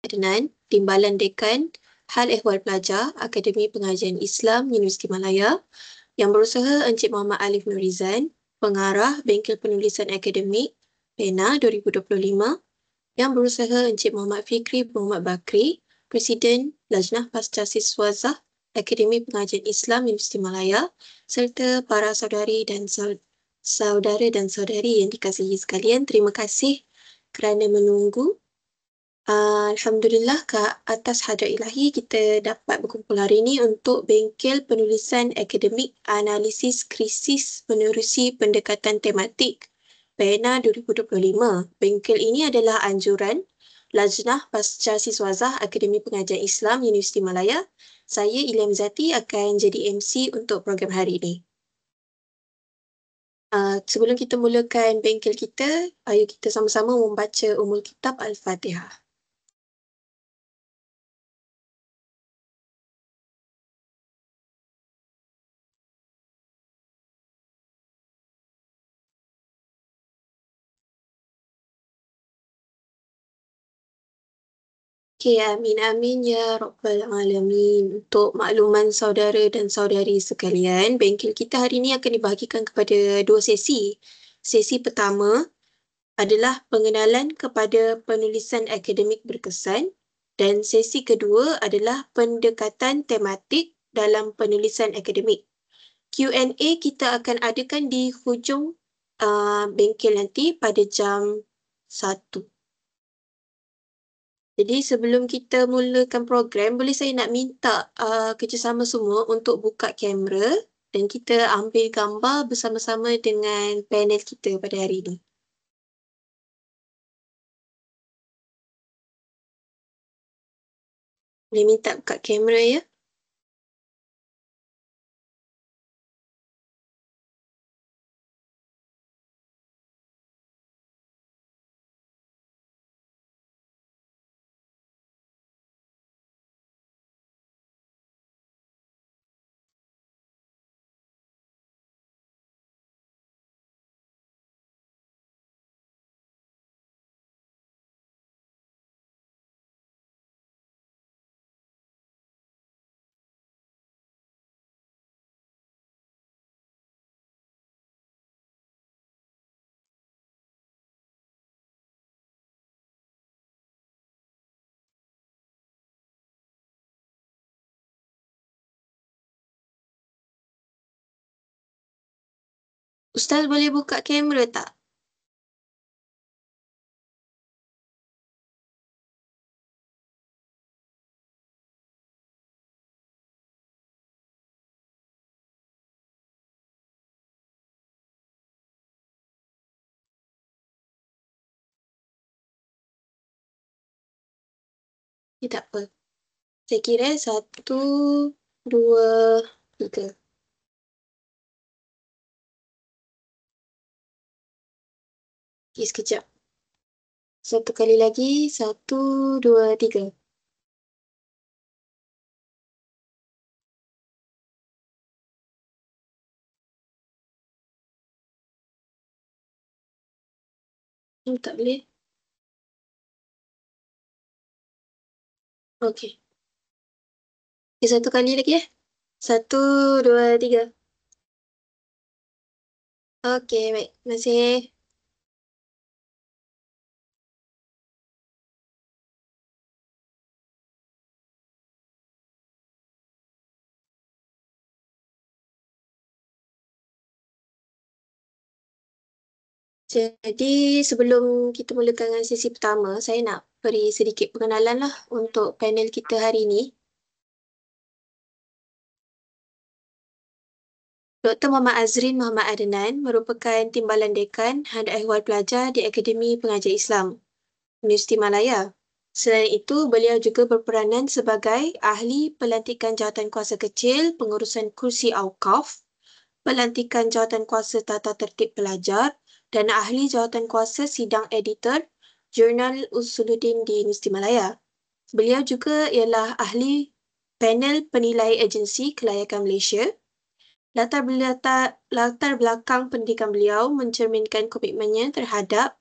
Adnan, Timbalan Dekan, Hal Ehwal Pelajar, Akademi Pengajian Islam Universiti Malaya. Yang berusaha Encik Muhammad Alif Nurizan, Pengarah Bengkel Penulisan Akademik, PENA 2025. Yang berusaha Encik Muhammad Fikri Muhammad Bakri, Presiden Lajnah Pasca Siswazah Akademi Pengajian Islam Universiti Malaya, serta para saudari dan saudara dan saudari yang dikasihi sekalian, terima kasih kerana menunggu. Alhamdulillah ke atas hadirat ilahi kita dapat berkumpul hari ini untuk Bengkel Penulisan Akademik Analisis Krisis Menerusi Pendekatan Tematik PENA 2025. Bengkel ini adalah anjuran Lajnah Pasca Siswazah Akademi Pengajian Islam Universiti Malaya. Saya Ilham Zati akan jadi MC untuk program hari ini. Sebelum kita mulakan bengkel kita, ayo kita sama-sama membaca Ummul Kitab Al-Fatihah. Okay, amin amin ya Rabbal Alamin. Untuk makluman saudara dan saudari sekalian, bengkel kita hari ini akan dibahagikan kepada dua sesi. Sesi pertama adalah pengenalan kepada penulisan akademik berkesan dan sesi kedua adalah pendekatan tematik dalam penulisan akademik. Q&A kita akan adakan di hujung bengkel nanti pada jam 1. Jadi sebelum kita mulakan program, boleh saya nak minta kerjasama semua untuk buka kamera dan kita ambil gambar bersama-sama dengan panel kita pada hari ini. Boleh minta buka kamera ya? Ustaz boleh buka kamera tak? Ya, tak apa. Saya kira 1, 2, 3. Okay, sekejap. Satu kali lagi. 1, 2, 3. Tak boleh. Okey. Okay, satu kali lagi ya. 1, 2, 3. Okey, baik. Terima kasih. Jadi sebelum kita mulakan dengan sesi pertama, saya nak beri sedikit pengenalan lah untuk panel kita hari ini. Dr. Muhammad Azrin Muhammad Adnan merupakan Timbalan Dekan Hal Ehwal Pelajar di Akademi Pengajian Islam Universiti Malaya. Selain itu, beliau juga berperanan sebagai ahli pelantikan jawatankuasa kecil pengurusan kursi Awqaf, pelantikan jawatankuasa tata tertib pelajar dan ahli jawatankuasa sidang editor Jurnal Usuluddin di Universiti Malaya. Beliau juga ialah ahli panel penilai agensi kelayakan Malaysia. Latar belakang pendidikan beliau mencerminkan komitmennya terhadap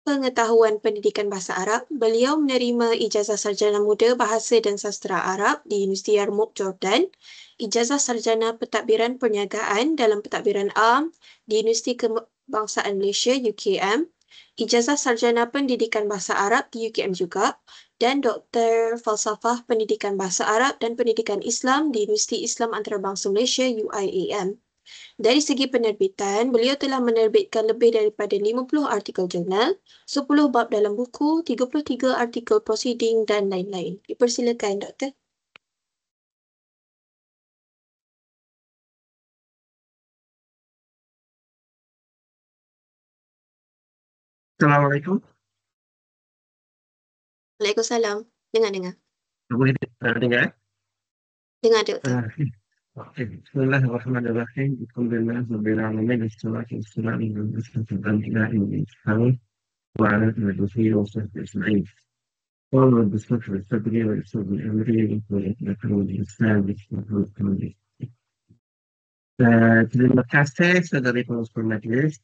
pengetahuan pendidikan bahasa Arab, beliau menerima ijazah sarjana muda Bahasa dan Sastra Arab di Universiti Yarmouk, Jordan, ijazah sarjana pentadbiran perniagaan dalam pentadbiran am di Universiti Kebangsaan Malaysia UKM, ijazah sarjana pendidikan bahasa Arab di UKM juga, dan Doktor Falsafah Pendidikan Bahasa Arab dan Pendidikan Islam di Universiti Islam Antarabangsa Malaysia UIAM. Dari segi penerbitan, beliau telah menerbitkan lebih daripada 50 artikel jurnal, 10 bab dalam buku, 33 artikel prosiding dan lain-lain. Dipersilakan, Doktor. Assalamualaikum. Waalaikumsalam. Dengar. Boleh dengar? Dengar, Doktor. Okey. Bismillahirrahmanirrahim. Alhamdulillah rabbil alamin. Wassalatu wassalamu ala asyrafil anbiya'i wal mursalin wa ala alihi wa sahbihi ajma'in. قال رب اشرح لي صدري ويسر لي امري واحلل عقدة من لساني يفقهوا قولي. Terima kasih saudari pengurus majlis.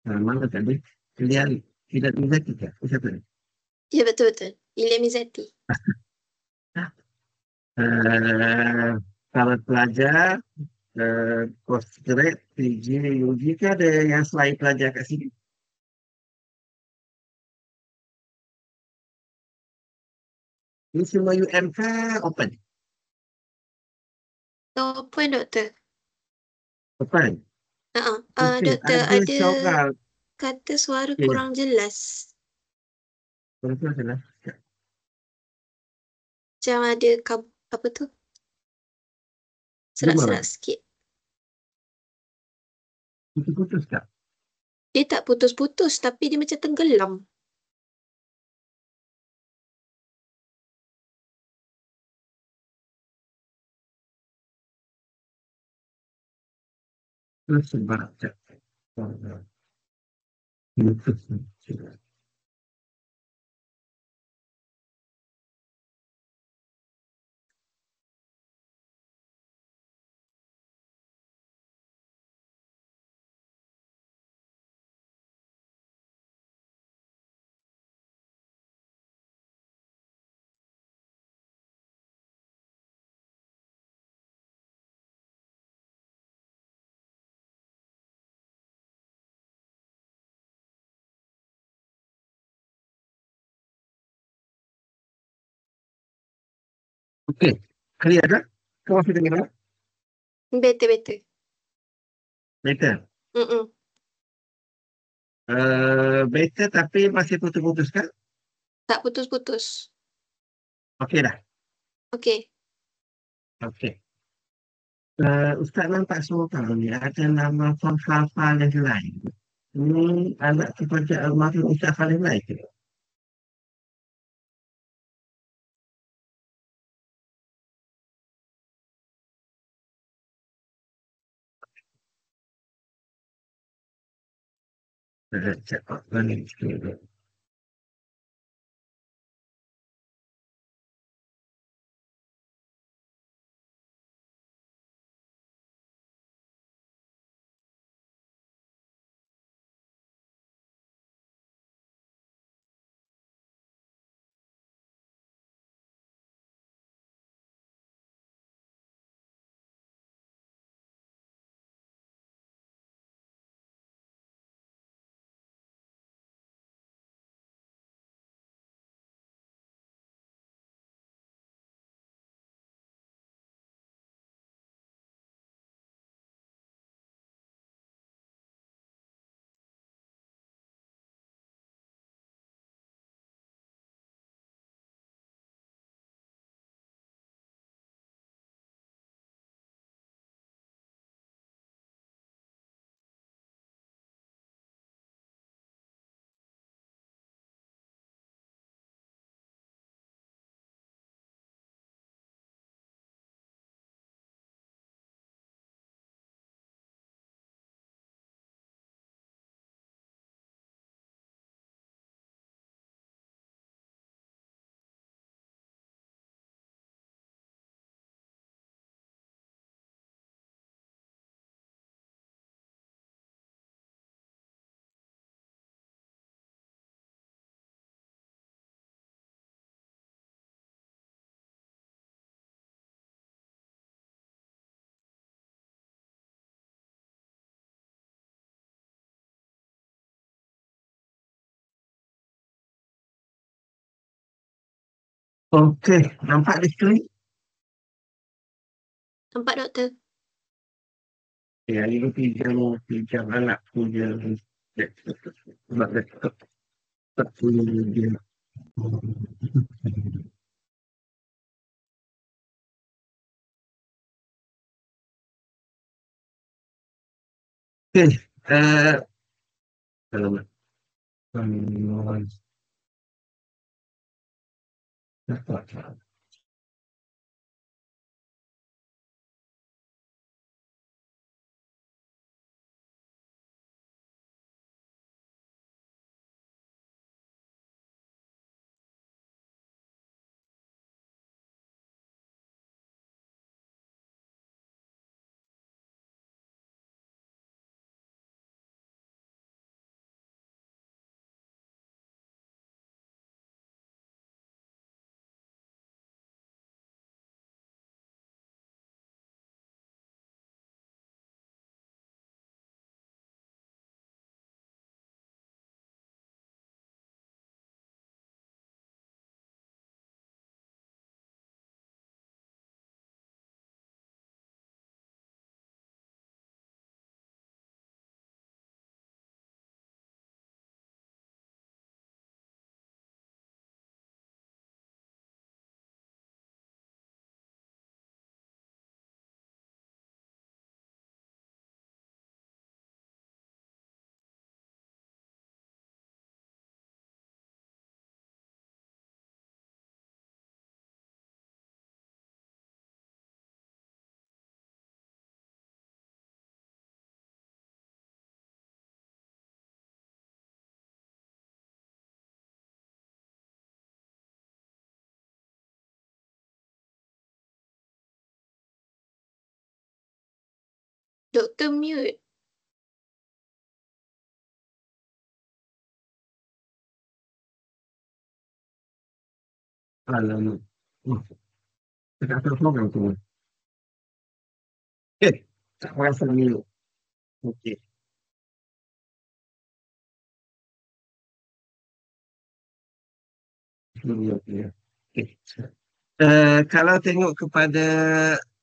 Mana tadi? Kalian tidak bisa kita. Siapa? Ya, betul-betul. Ilham Izzati. Para pelajar postgrad, PG, UG ke ada yang selain pelajar kat sini? Ini semua UMK open? Open, Doktor. Open? Okey, Doktor, ada ada seorang. kata suara Ya, ya. kurang jelas. Betul salah. Macam ada apa tu? Gimana? Serak-serak sikit. Putus-putus tak? Dia tak putus-putus tapi dia macam tenggelam. Terus sebab tak? Putus. Okey, clear tak? Kau masih dengar? Betul-betul. Better. Mm-mm. Better tapi masih putus-putus kan? Tak putus-putus. Okey dah. Okey. Okey. Ustaz nampak semua tahu ni ada nama falsafah yang lain. Ini anak kepada almarhum Ustaz Khalil lain ke? Cakap balik sikit. Okey, nampak di skrin? Nampak doktor? Ya, ini pinjam anak punya sebab laptop tak punya dia. Okey, alamak. Dapat. Doktor mute. Alamak. Tak terus tu. Tak rasa dulu. Okey, dulu ya. Okey. Kalau tengok kepada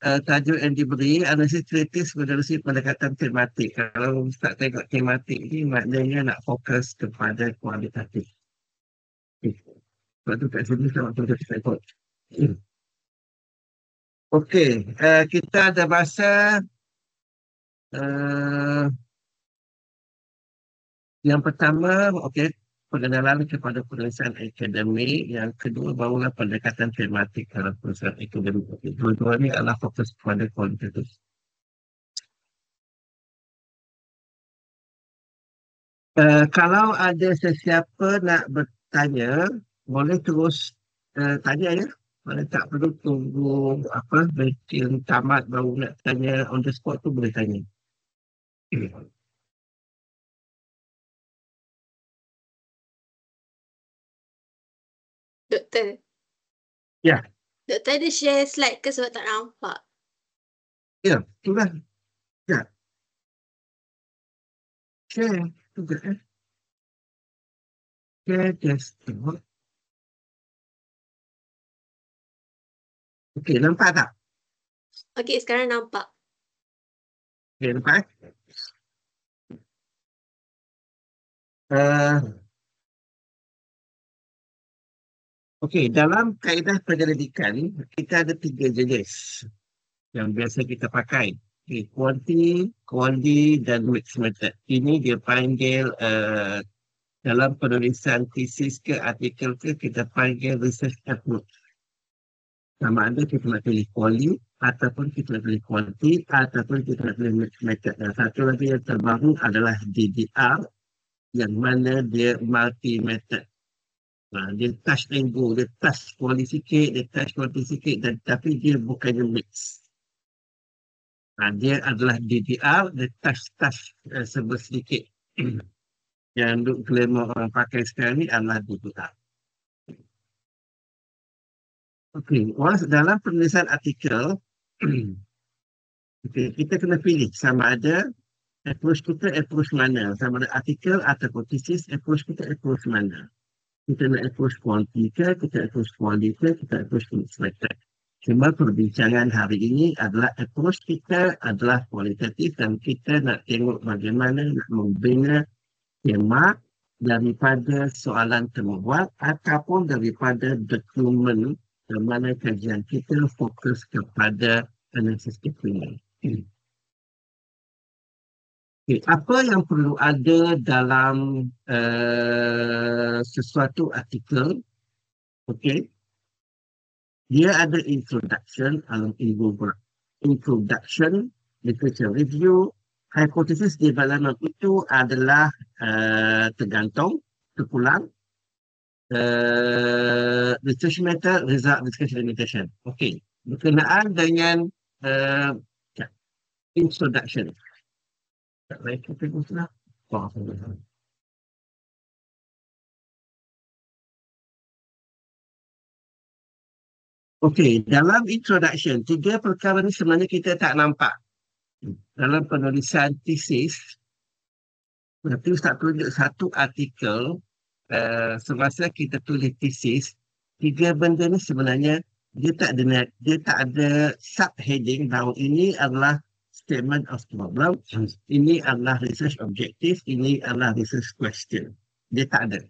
tajuk yang diberi, analisis kritis menerusi pendekatan tematik. Kalau Ustaz tengok tematik ni, maknanya nak fokus kepada kualitatif. Okay. Sebab tu kat sini sama tu kita ikut. Okey, kita ada bahasa uh, yang pertama, okey, pengenalan kepada penulisan akademik. Yang kedua, barulah pendekatan tematik dalam penulisan akademik. Okay. Dua-dua ni adalah fokus kepada kualitatif. Kalau ada sesiapa nak bertanya, boleh terus tanya ya. Boleh tak perlu tunggu apa meeting tamat baru nak tanya on the spot tu boleh tanya. Doktor. Ya, Doktor ada share slide ke sebab tak nampak? ya, itulah. Ya, share juga share just tengok. Okey, nampak tak? Okey, sekarang nampak. Okey, nampak eh? Okey, dalam kaedah penyelidikan, kita ada tiga jenis yang biasa kita pakai. Okay, quality, dan mixed method. Ini dia panggil dalam penulisan thesis ke artikel ke kita panggil research approach. Sama ada kita nak pilih quality ataupun kita nak pilih quality ataupun kita nak pilih mixed method. Dan satu lagi yang terbaru adalah DDR yang mana dia multi method. Dia touch and go, dia touch quality sikit, dia touch quality sikit dan tapi dia bukannya mix. Dia adalah DDR, dia touch sebut sedikit. Yang untuk glamour orang pakai sekarang ni adalah DDR. Okey, once dalam penulisan artikel, okay, kita kena pilih sama ada approach kita approach mana. Sama ada artikel ataupun thesis, approach kita approach mana. Kita nak approach quality ke, kita approach quality ke, kita approach unexpected. Cuma perbincangan hari ini adalah approach kita adalah kualitatif dan kita nak tengok bagaimana nak membina tema daripada soalan temubual ataupun daripada dokumen di mana kajian kita fokus kepada analisis kriminal. Okay, apa yang perlu ada dalam sesuatu artikel? Okay, dia ada introduction, introduction, literature review, hypothesis development itu adalah tergantung, terpulang, research method, result, discussion, limitation. Okay, berkenaan dengan introduction. Tak baik, kita guslah. Okey, dalam introduction, 3 perkara ni sebenarnya kita tak nampak. Dalam penulisan thesis, nanti Ustaz tunjuk satu artikel, semasa kita tulis thesis, 3 benda ni sebenarnya dia tak ada subheading bahawa ini adalah statement of problem, ini adalah research objective, ini adalah research question. Dia tak ada.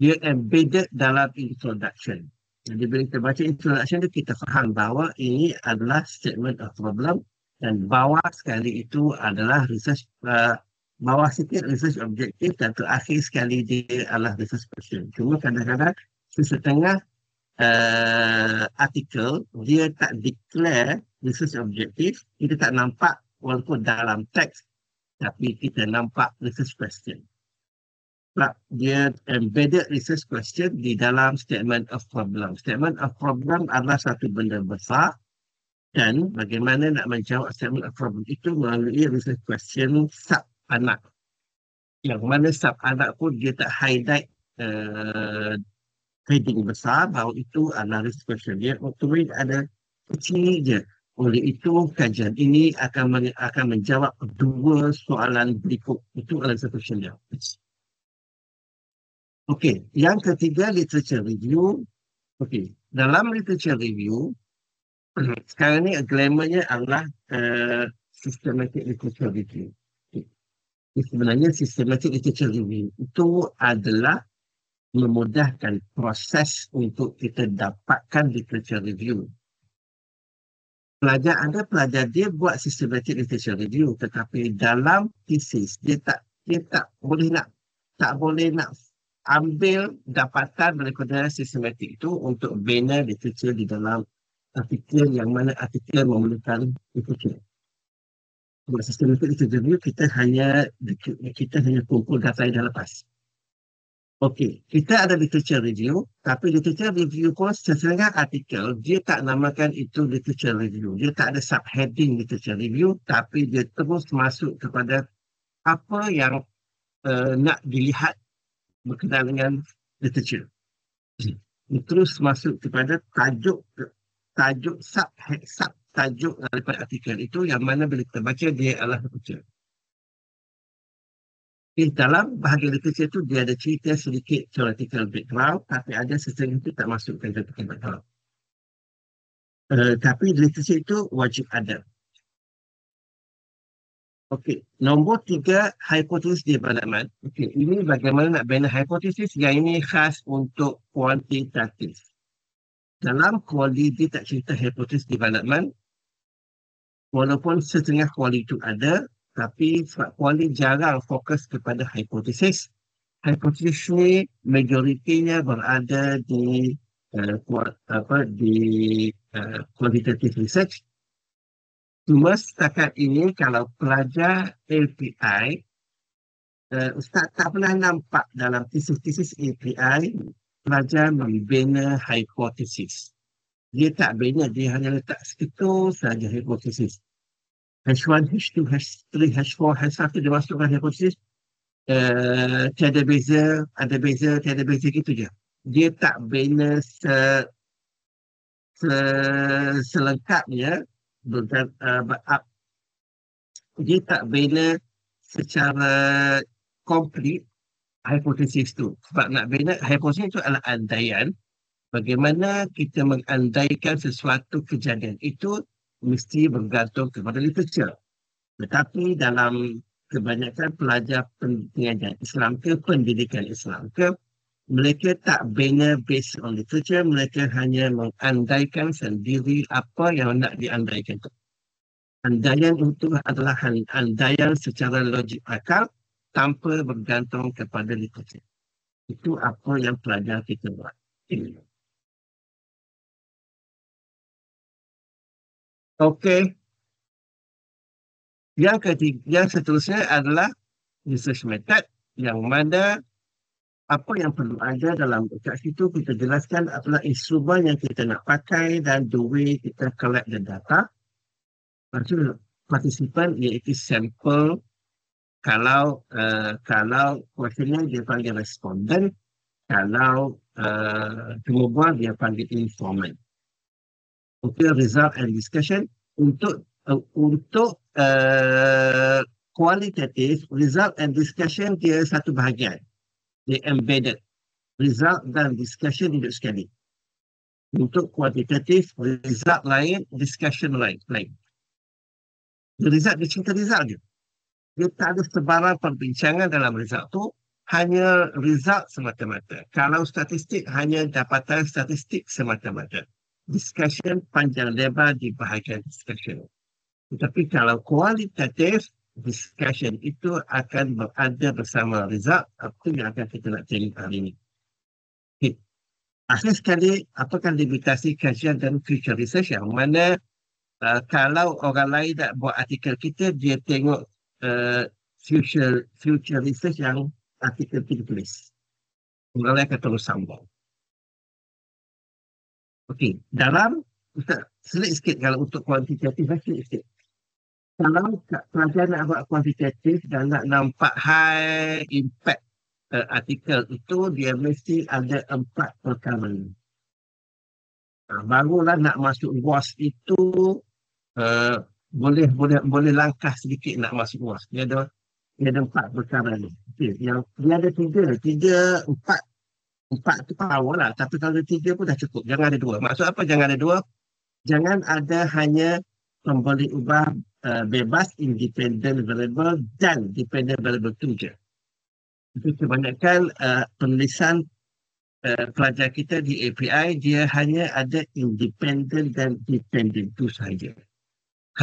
Dia embedded dalam introduction. Jadi bila kita baca introduction tu, kita faham bahawa ini adalah statement of problem dan bawah sekali itu adalah research, bawah sikit research objective dan terakhir sekali dia adalah research question. Cuma kadang-kadang sesetengah artikel dia tak declare research objective, kita tak nampak walaupun dalam teks, tapi kita nampak research question. Sebab dia embedded research question di dalam statement of problem. Statement of problem adalah satu benda besar dan bagaimana nak menjawab statement of problem itu melalui research question sub-anak. Yang mana sub-anak pun dia tak highlight heading besar bahawa itu adalah research question. Dia automatic ada kecil je. Oleh itu kajian ini akan menjawab 2 soalan berikut. Itu adalah research question dia. Okey, yang ketiga literature review. Okey, dalam literature review sekarang ni glamournya adalah systematic literature review. Okay. Sebenarnya systematic literature review itu adalah memudahkan proses untuk kita dapatkan literature review. Pelajar dia buat systematic literature review, tetapi dalam thesis dia tak boleh nak ambil dapatan daripada sistematik itu untuk bina literature di dalam artikel yang mana artikel memerlukan literature. Buat systematic literature review, kita hanya kumpul data yang dah lepas. Okey, kita ada literature review, tapi literature review pun sesetengah artikel, dia tak namakan itu literature review. Dia tak ada subheading literature review, tapi dia terus masuk kepada apa yang nak dilihat berkenaan dengan literature. Terus masuk kepada tajuk tajuk daripada artikel itu yang mana bila kita baca dia adalah literature. Dalam bahagian literature itu dia ada cerita sedikit theoretical background, tapi ada sesetengah itu tak masukkan theoretical background. Tapi literature itu wajib ada. Okey, nombor 3, hypothesis development. Okey, ini bagaimana nak bina hypothesis yang ini khas untuk kuantitatif. Dalam kuali dia tak cerita hypothesis development, walaupun setengah kuali itu ada, tapi sebab kuali jarang fokus kepada hypothesis. Hypothesis ni majoritinya berada di quantitative research. Cuma setakat ini kalau pelajar LPI, Ustaz tak pernah nampak dalam tesis-tesis LPI pelajar membina hipotesis. Dia tak bina, dia hanya letak segitu saja hipotesis. H1, H2, H3, H4, H1 dia masukkan hipotesis. Tiada beza, ada beza, tiada beza gitu je. Dia tak bina selengkapnya. Dia tak bina secara komplit hipotesis tu. Sebab nak bina hipotesis itu adalah andaian. Bagaimana kita mengandaikan sesuatu kejadian itu mesti bergantung kepada literature. Tetapi dalam kebanyakan pelajar pendidikan Islam ke pendidikan Islam ke, mereka tak bina based on literature, mereka hanya mengandaikan sendiri apa yang nak diandaikan itu. Andaian itu adalah andaian secara logik akal tanpa bergantung kepada literature. Itu apa yang pelajar kita buat. Okey. Yang ketiga, yang seterusnya adalah research method, yang mana apa yang perlu ada dalam kat situ kita jelaskan adalah instrumen yang kita nak pakai dan the way kita collect the data. Lepas tu partisipan iaitu sampel. Kalau questionnaire dia panggil responden, kalau kemudian dia panggil informant. Okay, result and discussion untuk kualitatif, result and discussion dia satu bahagian. Dia embedded. Result dan discussion hidup sekali. Untuk kuantitatif, result lain, discussion lain. Result, dia cerita result je. Dia tak ada sebarang perbincangan dalam result tu, hanya result semata-mata. Kalau statistik, hanya dapatan statistik semata-mata. Discussion panjang lebar di bahagian discussion. Tetapi kalau kualitatif, discussion itu akan berada bersama result, apa yang akan kita nak cari hari ini. Okay. Akhir sekali, apakah limitasi kajian dan future research yang mana kalau orang lain nak buat artikel kita, dia tengok future research yang artikel kita tulis. Orang lain akan terus sambung. Okey, dalam, Ustaz, selit sikit kalau untuk kuantitatif, selit sikit. Kalau pelajar nak buat kuantitatif dan nak nampak high impact artikel itu, dia mesti ada 4 perkara. Barulah nak masuk WAS itu boleh langkah sedikit nak masuk WAS. Dia ada 4 perkara ni. Okay. Yang dia ada 4 tu power lah. Tapi kalau ada 3 pun dah cukup. Jangan ada 2. Maksud apa jangan ada 2? Jangan ada hanya pembeli ubah bebas, independent variable dan dependent variable tu je. Itu kebanyakan penulisan pelajar kita di API, dia hanya ada independent dan dependent itu sahaja.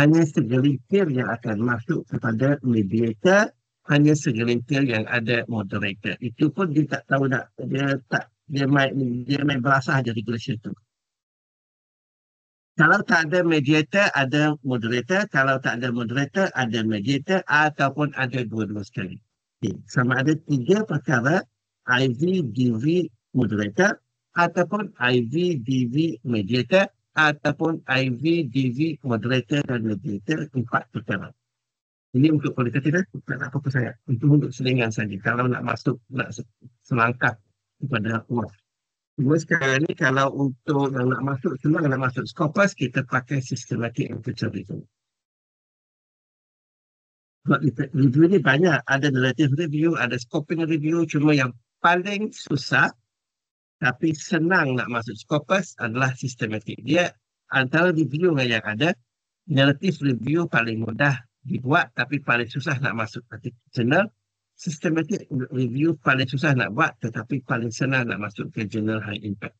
Hanya segelintir yang akan masuk kepada mediator, hanya segelintir yang ada moderator. Itu pun dia tak tahu nak, dia main berasah je regulation tu. Kalau tak ada mediator, ada moderator. Kalau tak ada moderator, ada mediator ataupun ada dua-dua sekali. Okay. Sama ada 3 perkara, IV, DV, moderator ataupun IV, DV, mediator ataupun IV, DV, moderator dan mediator, 4 perkara. Ini untuk kualitatif, tak nak fokus saya. Untuk selingan saja. Kalau nak masuk, nak selangkah kepada UAS. Cuma sekarang ni kalau untuk yang nak masuk, senang nak masuk Scopus, kita pakai systematic literature review. Sebab review ni banyak. Ada narrative review, ada scoping review. Cuma yang paling susah tapi senang nak masuk Scopus adalah systematic. Dia antara review yang ada, narrative review paling mudah dibuat tapi paling susah nak masuk journal. Systematic review paling susah nak buat tetapi paling senang nak masuk ke journal high impact.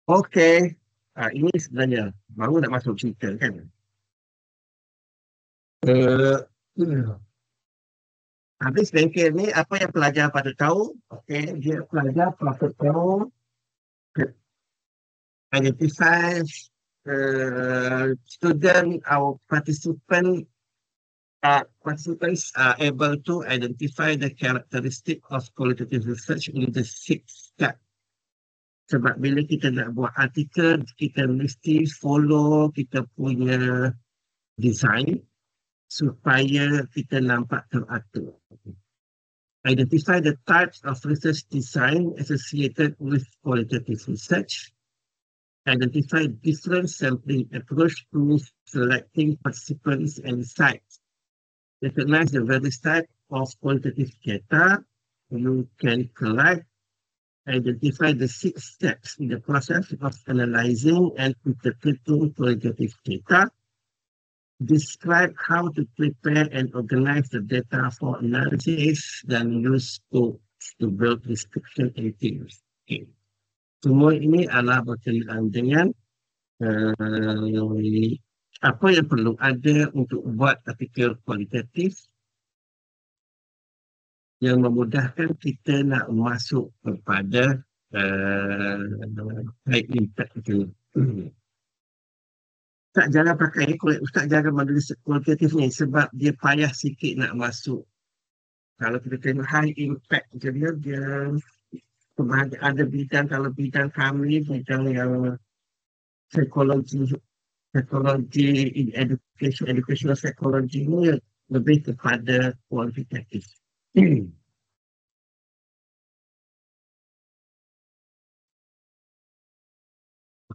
Okey, ini sebenarnya baru nak masuk cerita kan. Habis bengkel ni apa yang pelajar patut tahu? Okey, dia pelajar patut tahu identify student or participants are able to identify the characteristic of qualitative research in the 6 steps. Sebab bila kita nak buat artikel, kita mesti follow kita punya design supaya kita nampak teratur. Identify the types of research design associated with qualitative research. Identify different sampling approach to selecting participants and sites. Recognize the various types of qualitative data, you can identify the 6 steps in the process of analyzing and interpreting qualitative data. Describe how to prepare and organize the data for analysis dan use tools to build description and themes. Okay. Semua ini adalah berkenaan dengan apa yang perlu ada untuk buat artikel kualitatif yang memudahkan kita nak masuk kepada high impact itu. Ustaz jangan pakai, Ustaz jangan menulis kualitatif ni sebab dia payah sikit nak masuk. Kalau kita tengok high impact dia ada bidang, kalau bidang kami, bidang yang psikologi in educational psychology ni lebih kepada kualitatif.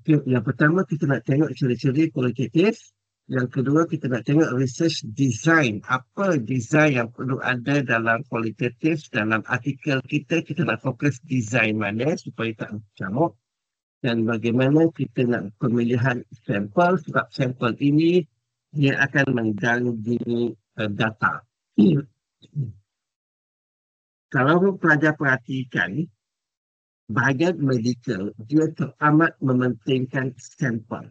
Okay, yang pertama kita nak tengok ciri-ciri kualitatif. Yang kedua kita nak tengok research design. Apa design yang perlu ada dalam kualitatif, dalam artikel kita nak fokus design mana supaya tak camuk. Dan bagaimana kita nak pemilihan sampel, sebab sampel ini dia akan mengganggu data. Kalau pelajar perhatikan, bahagian medical, dia teramat mementingkan sampel.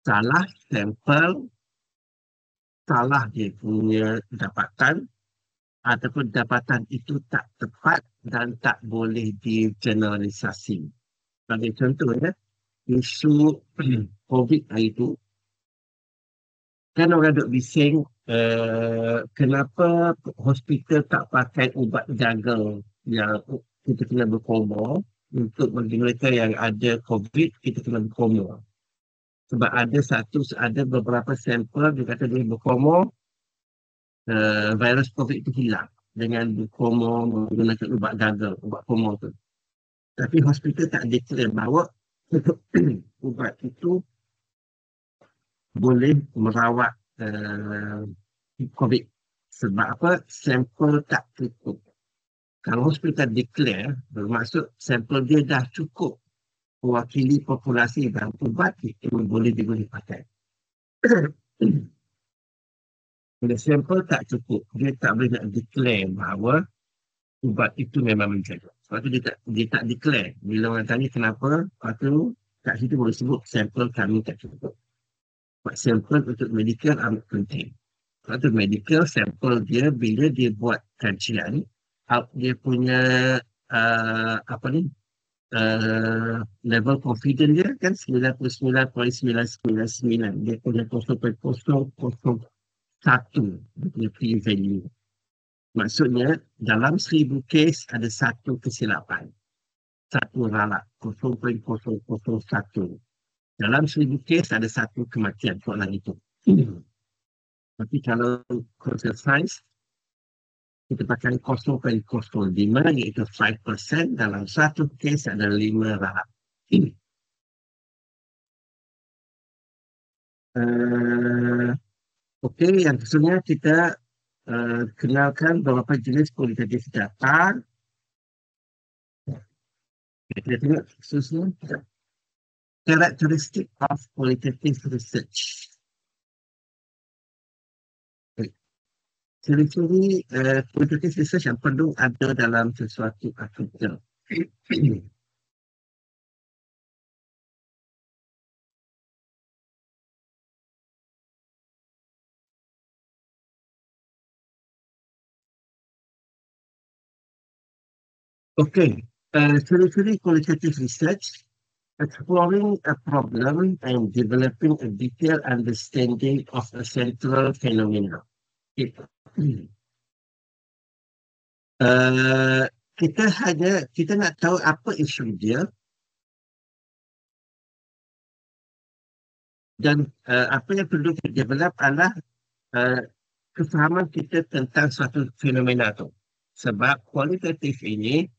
Salah sampel, salah dia punya dapatan, ataupun dapatan itu tak tepat dan tak boleh digeneralisasi. Sebagai contohnya, isu COVID itu, kan orang duk bising, kenapa hospital tak pakai ubat jagal yang kita kena berkoma untuk bagi mereka yang ada COVID, kita kena berkoma. Sebab ada beberapa sampel dia kata dia berkoma, virus COVID itu hilang dengan berkoma menggunakan ubat jagal, ubat koma tu. Tapi hospital tak declare bahawa ubat itu boleh merawat COVID. Sebab apa? Sampel tak cukup. Kalau hospital declare, bermaksud sampel dia dah cukup mewakili populasi dan ubat itu boleh pakai. Bila sampel tak cukup, dia tak boleh nak declare bahawa ubat itu memang menjaga. Sebab tu dia tak declare. Bila orang tanya kenapa, lepas tu kat situ boleh sebut sampel kami tak cukup. Sebab sampel untuk medical amat penting. Sebab tu medical sampel dia bila dia buat kajian, dia punya level confidence dia kan 99.999. Dia punya 0.001 dia punya p-value. Maksudnya dalam 1000 kes ada satu kesilapan, satu ralat, 0.001. Dalam 1000 kes ada satu kematian soalan itu. Tapi kalau konsep sains kita pakai 0.05 iaitu 5%, dalam satu kes ada 5 ralat. Okey, yang keseluruhnya kita kenalkan beberapa jenis kualitatif data. Kita tengok khususnya characteristic of qualitative research. Ciri-ciri qualitative research yang perlu ada dalam sesuatu artikel. Okay, ciri-ciri qualitative research: exploring a problem and developing a detailed understanding of a central phenomenon. Kita nak tahu apa isu dia dan apa yang perlu kita develop adalah kefahaman kita tentang suatu fenomena tu. Sebab kualitatif ini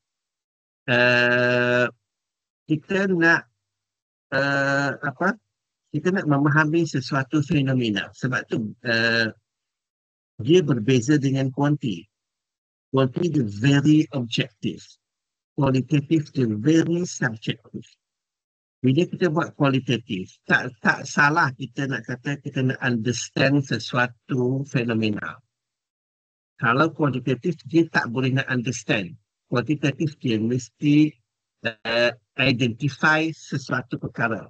kita nak kita nak memahami sesuatu fenomena. Sebab tu Dia berbeza dengan kuanti. Kuanti dia very objective. Kualitatif dia very subjective. Bila kita buat kualitatif, tak salah kita nak kata kita nak understand sesuatu fenomena. Kalau kuantitatif, dia tak boleh nak understand. Kuantitatif, dia mesti identify sesuatu perkara.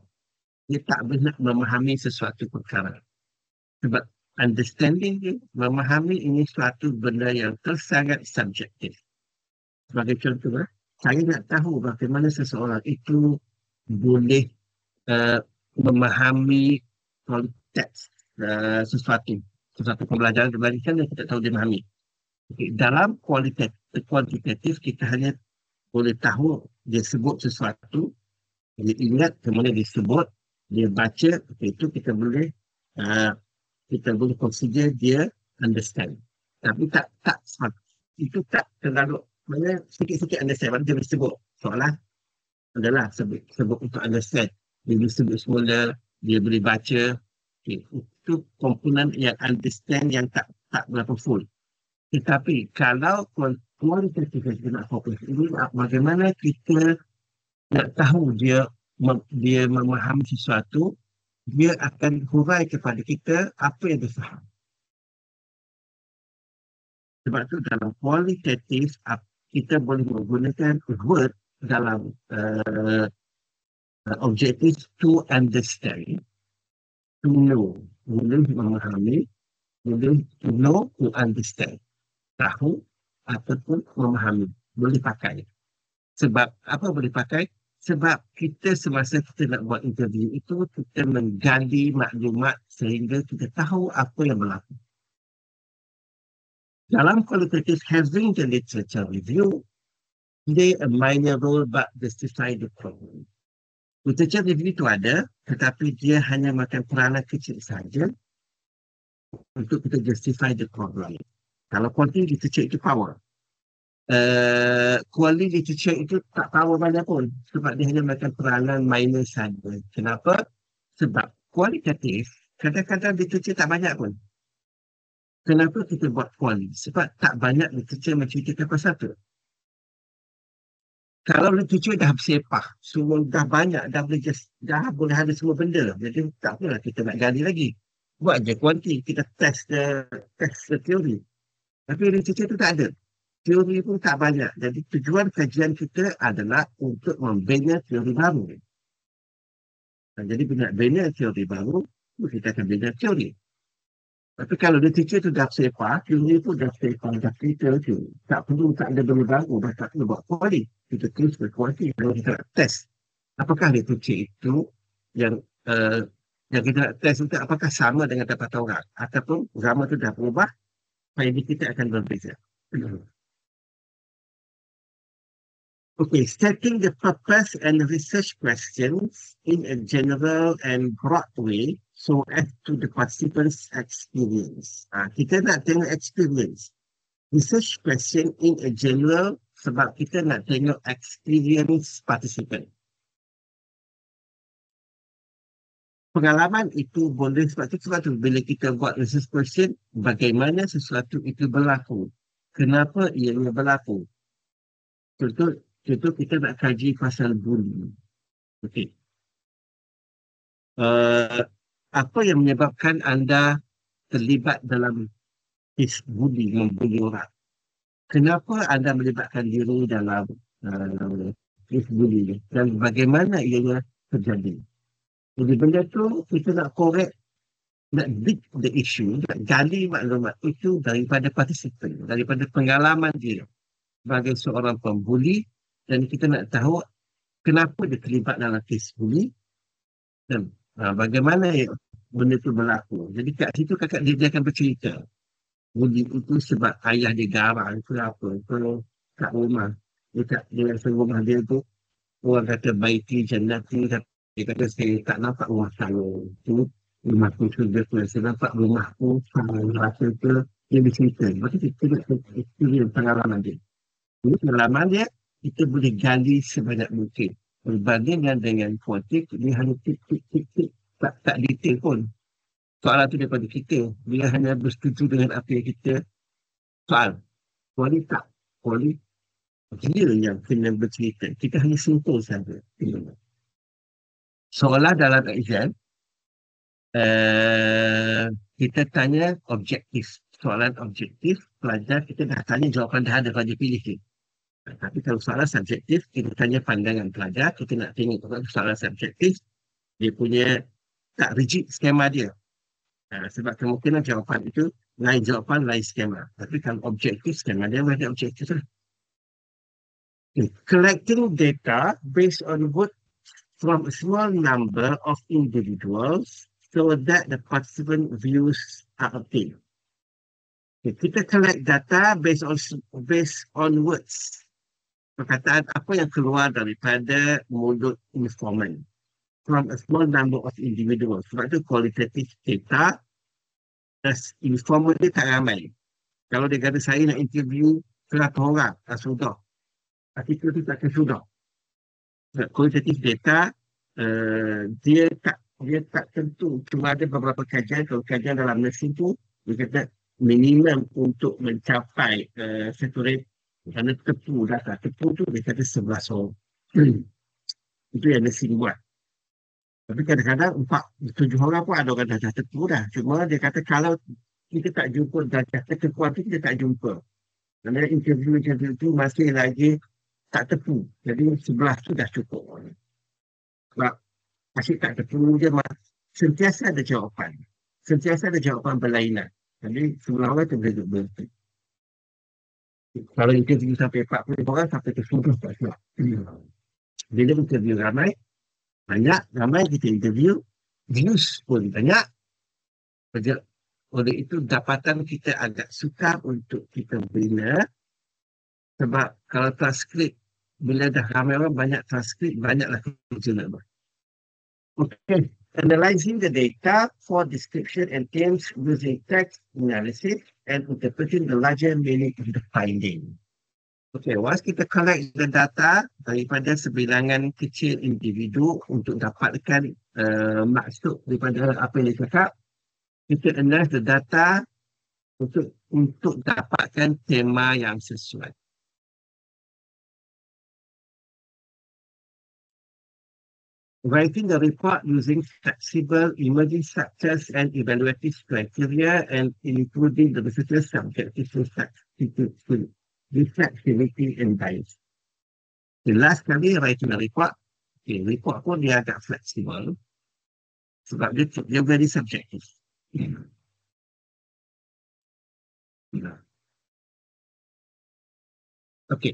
Dia tak boleh nak memahami sesuatu perkara. Sebab understanding dia, memahami ini suatu benda yang sangat subjektif. Sebagai contoh, saya nak tahu bagaimana seseorang itu boleh memahami konteks sesuatu pembelajaran yang kita tahu dia memahami. Okay. Dalam kuantitatif kita hanya boleh tahu dia sebut sesuatu, dia ingat kemudian dia sebut, dia baca, itu kita boleh consider dia understand. Tapi itu tak terlalu, mana sikit-sikit understand, mana dia boleh sebut. Soalan adalah sebut untuk understand. Dia boleh sebut semula, dia boleh baca. Okay. Itu komponen yang understand yang tak berapa full. Tetapi kalau kualitatif kita nak fokus ini, bagaimana kita nak tahu dia memahami sesuatu, dia akan hurai kepada kita apa yang dia faham. Sebab tu dalam kualitatif kita boleh menggunakan word dalam objektif to understand, to know, boleh memahami, boleh to know, to understand. Tahu ataupun memahami, boleh pakai. Sebab apa boleh pakai? Sebab kita semasa kita nak buat interview itu, kita menggali maklumat sehingga kita tahu apa yang berlaku. Dalam qualitative, having the literature review play a minor role but justify the problem. Literature review itu ada, tetapi dia hanya makan peranan kecil saja untuk kita justify the problem. Kalau quantity literature itu power. Quality literature itu tak power banyak pun. Sebab dia hanya makan peranan minor saja. Kenapa? Sebab kualitatif, kadang-kadang literature tak banyak pun. Kenapa kita buat quality? Sebab tak banyak literature menceritakan pasal tu. Kalau literature dah bersepah, semua dah banyak, dah boleh ada semua benda. Jadi tak apalah kita nak gali lagi. Buat je quantity, kita test the theory. Tapi literature tu tak ada. Teori pun tak banyak. Jadi tujuan kajian kita adalah untuk membina teori baru. Jadi bila bina teori baru, kita akan bina teori. Tapi kalau literature tu dah sepah, teori pun dah sepah, dah cerita tu. Tak ada benda baru, dah tak perlu buat kuali. Kita terus berkuali, kalau kita nak test. Apakah literature itu yang kita nak test itu, apakah sama dengan dapatan orang? Ataupun zaman tu dah berubah, finding kita akan berbeza. Okay, stating the purpose and research questions in a general and broad way so as to the participants' experience. Kita nak tengok experience. Research question in a general sebab kita nak tengok experience participant. Pengalaman itu boleh sebab tu bila kita buat research question, bagaimana sesuatu itu berlaku. Kenapa ianya berlaku. Contoh kita nak kaji pasal bullying. Okey. Apa yang menyebabkan anda terlibat dalam kes bullying, membuli orang? Kenapa anda melibatkan diri dalam kes bullying dan bagaimana ianya terjadi? Jadi benda tu kita nak korek, nak dig the issue, nak gali maklumat itu daripada partisipan, daripada pengalaman dia sebagai seorang pembuli. Dan kita nak tahu kenapa dia terlibat dalam kes bully dan bagaimana benda itu berlaku. Jadi kat situ kakak dia akan bercerita. Bully itu sebab ayah dia garang ke apa. Kalau kat rumah, dia rasa rumah dia tu, orang kata baiti jannati, dia kata saya tak nampak rumah saya. Itu rumah tu sudah saya nampak rumah tu, rasa tu, dia bercerita. Maksudnya kita nak experience pengalaman dia. Ini pengalaman dia, kita boleh gali sebanyak mungkin. Berbandingkan dengan kuantik, dia hanya tik, tak detail pun. soalan tu daripada kita. Dia hanya bersetuju dengan apa yang kita soal. Kuali tak. Kuali dia yang kena bercerita. Kita hanya sentuh saja. Seolah dalam exam, kita tanya objektif. Soalan objektif, pelajar kita dah tanya jawapan dah ada, pelajar pilih je. Tapi kalau soalan subjektif, kita tanya pandangan pelajar, kita nak tengok soalan subjektif, dia punya tak rigid skema dia. Sebab kemungkinan jawapan itu lain jawapan, lain skema. Tapi kalau objektif, skema dia ada objektif lah. Okay. Collecting data based on what from a small number of individuals so that the participant views are obtained. Okay. Kita collect data based on words. Perkataan apa yang keluar daripada mulut informant from a small number of individuals. Sebab itu qualitative data, informant dia tak ramai. Kalau dia kata saya nak interview 100 orang, tak sudah. Artikel itu takkan sudah. Qualitative data, dia tak tentu. Cuma ada beberapa kajian, kalau kajian dalam nursing tu, dia kata minimum untuk mencapai satu rate, kerana tepu data. Tepu tu dia kata 11 orang. Itu yang nursing buat. Tapi kadang-kadang 7 orang pun ada orang dah tepu dah. Cuma dia kata kalau kita tak jumpa data ketepuan tu, kita tak jumpa. Kerana interview tu masih lagi tak tepu. Jadi 11 tu dah cukup. Sebab masih tak tepu je, sentiasa ada jawapan. Sentiasa ada jawapan berlainan. Jadi 10 orang tu boleh berhenti. Kalau interview sampai 40 orang, sampai ke 10 tak siap. Bila interview ramai kita interview, views pun banyak. Oleh itu dapatan kita agak sukar untuk kita bina. Sebab kalau transkrip, bila dah ramai orang, banyak transkrip, banyaklah kerja nak buat. Okay. Analyzing the data for description and themes using text analysis and interpreting the larger meaning of the finding. Okay, once kita collect the data daripada sebilangan kecil individu untuk dapatkan maksud daripada apa yang dicakap, kita analyze the data untuk dapatkan tema yang sesuai. Writing the report using flexible emerging structures and evaluative criteria and including the researcher's subjective reflexivity and bias. The last kali writing a report, report pun dia agak fleksibel sebab dia very subjective. Okay.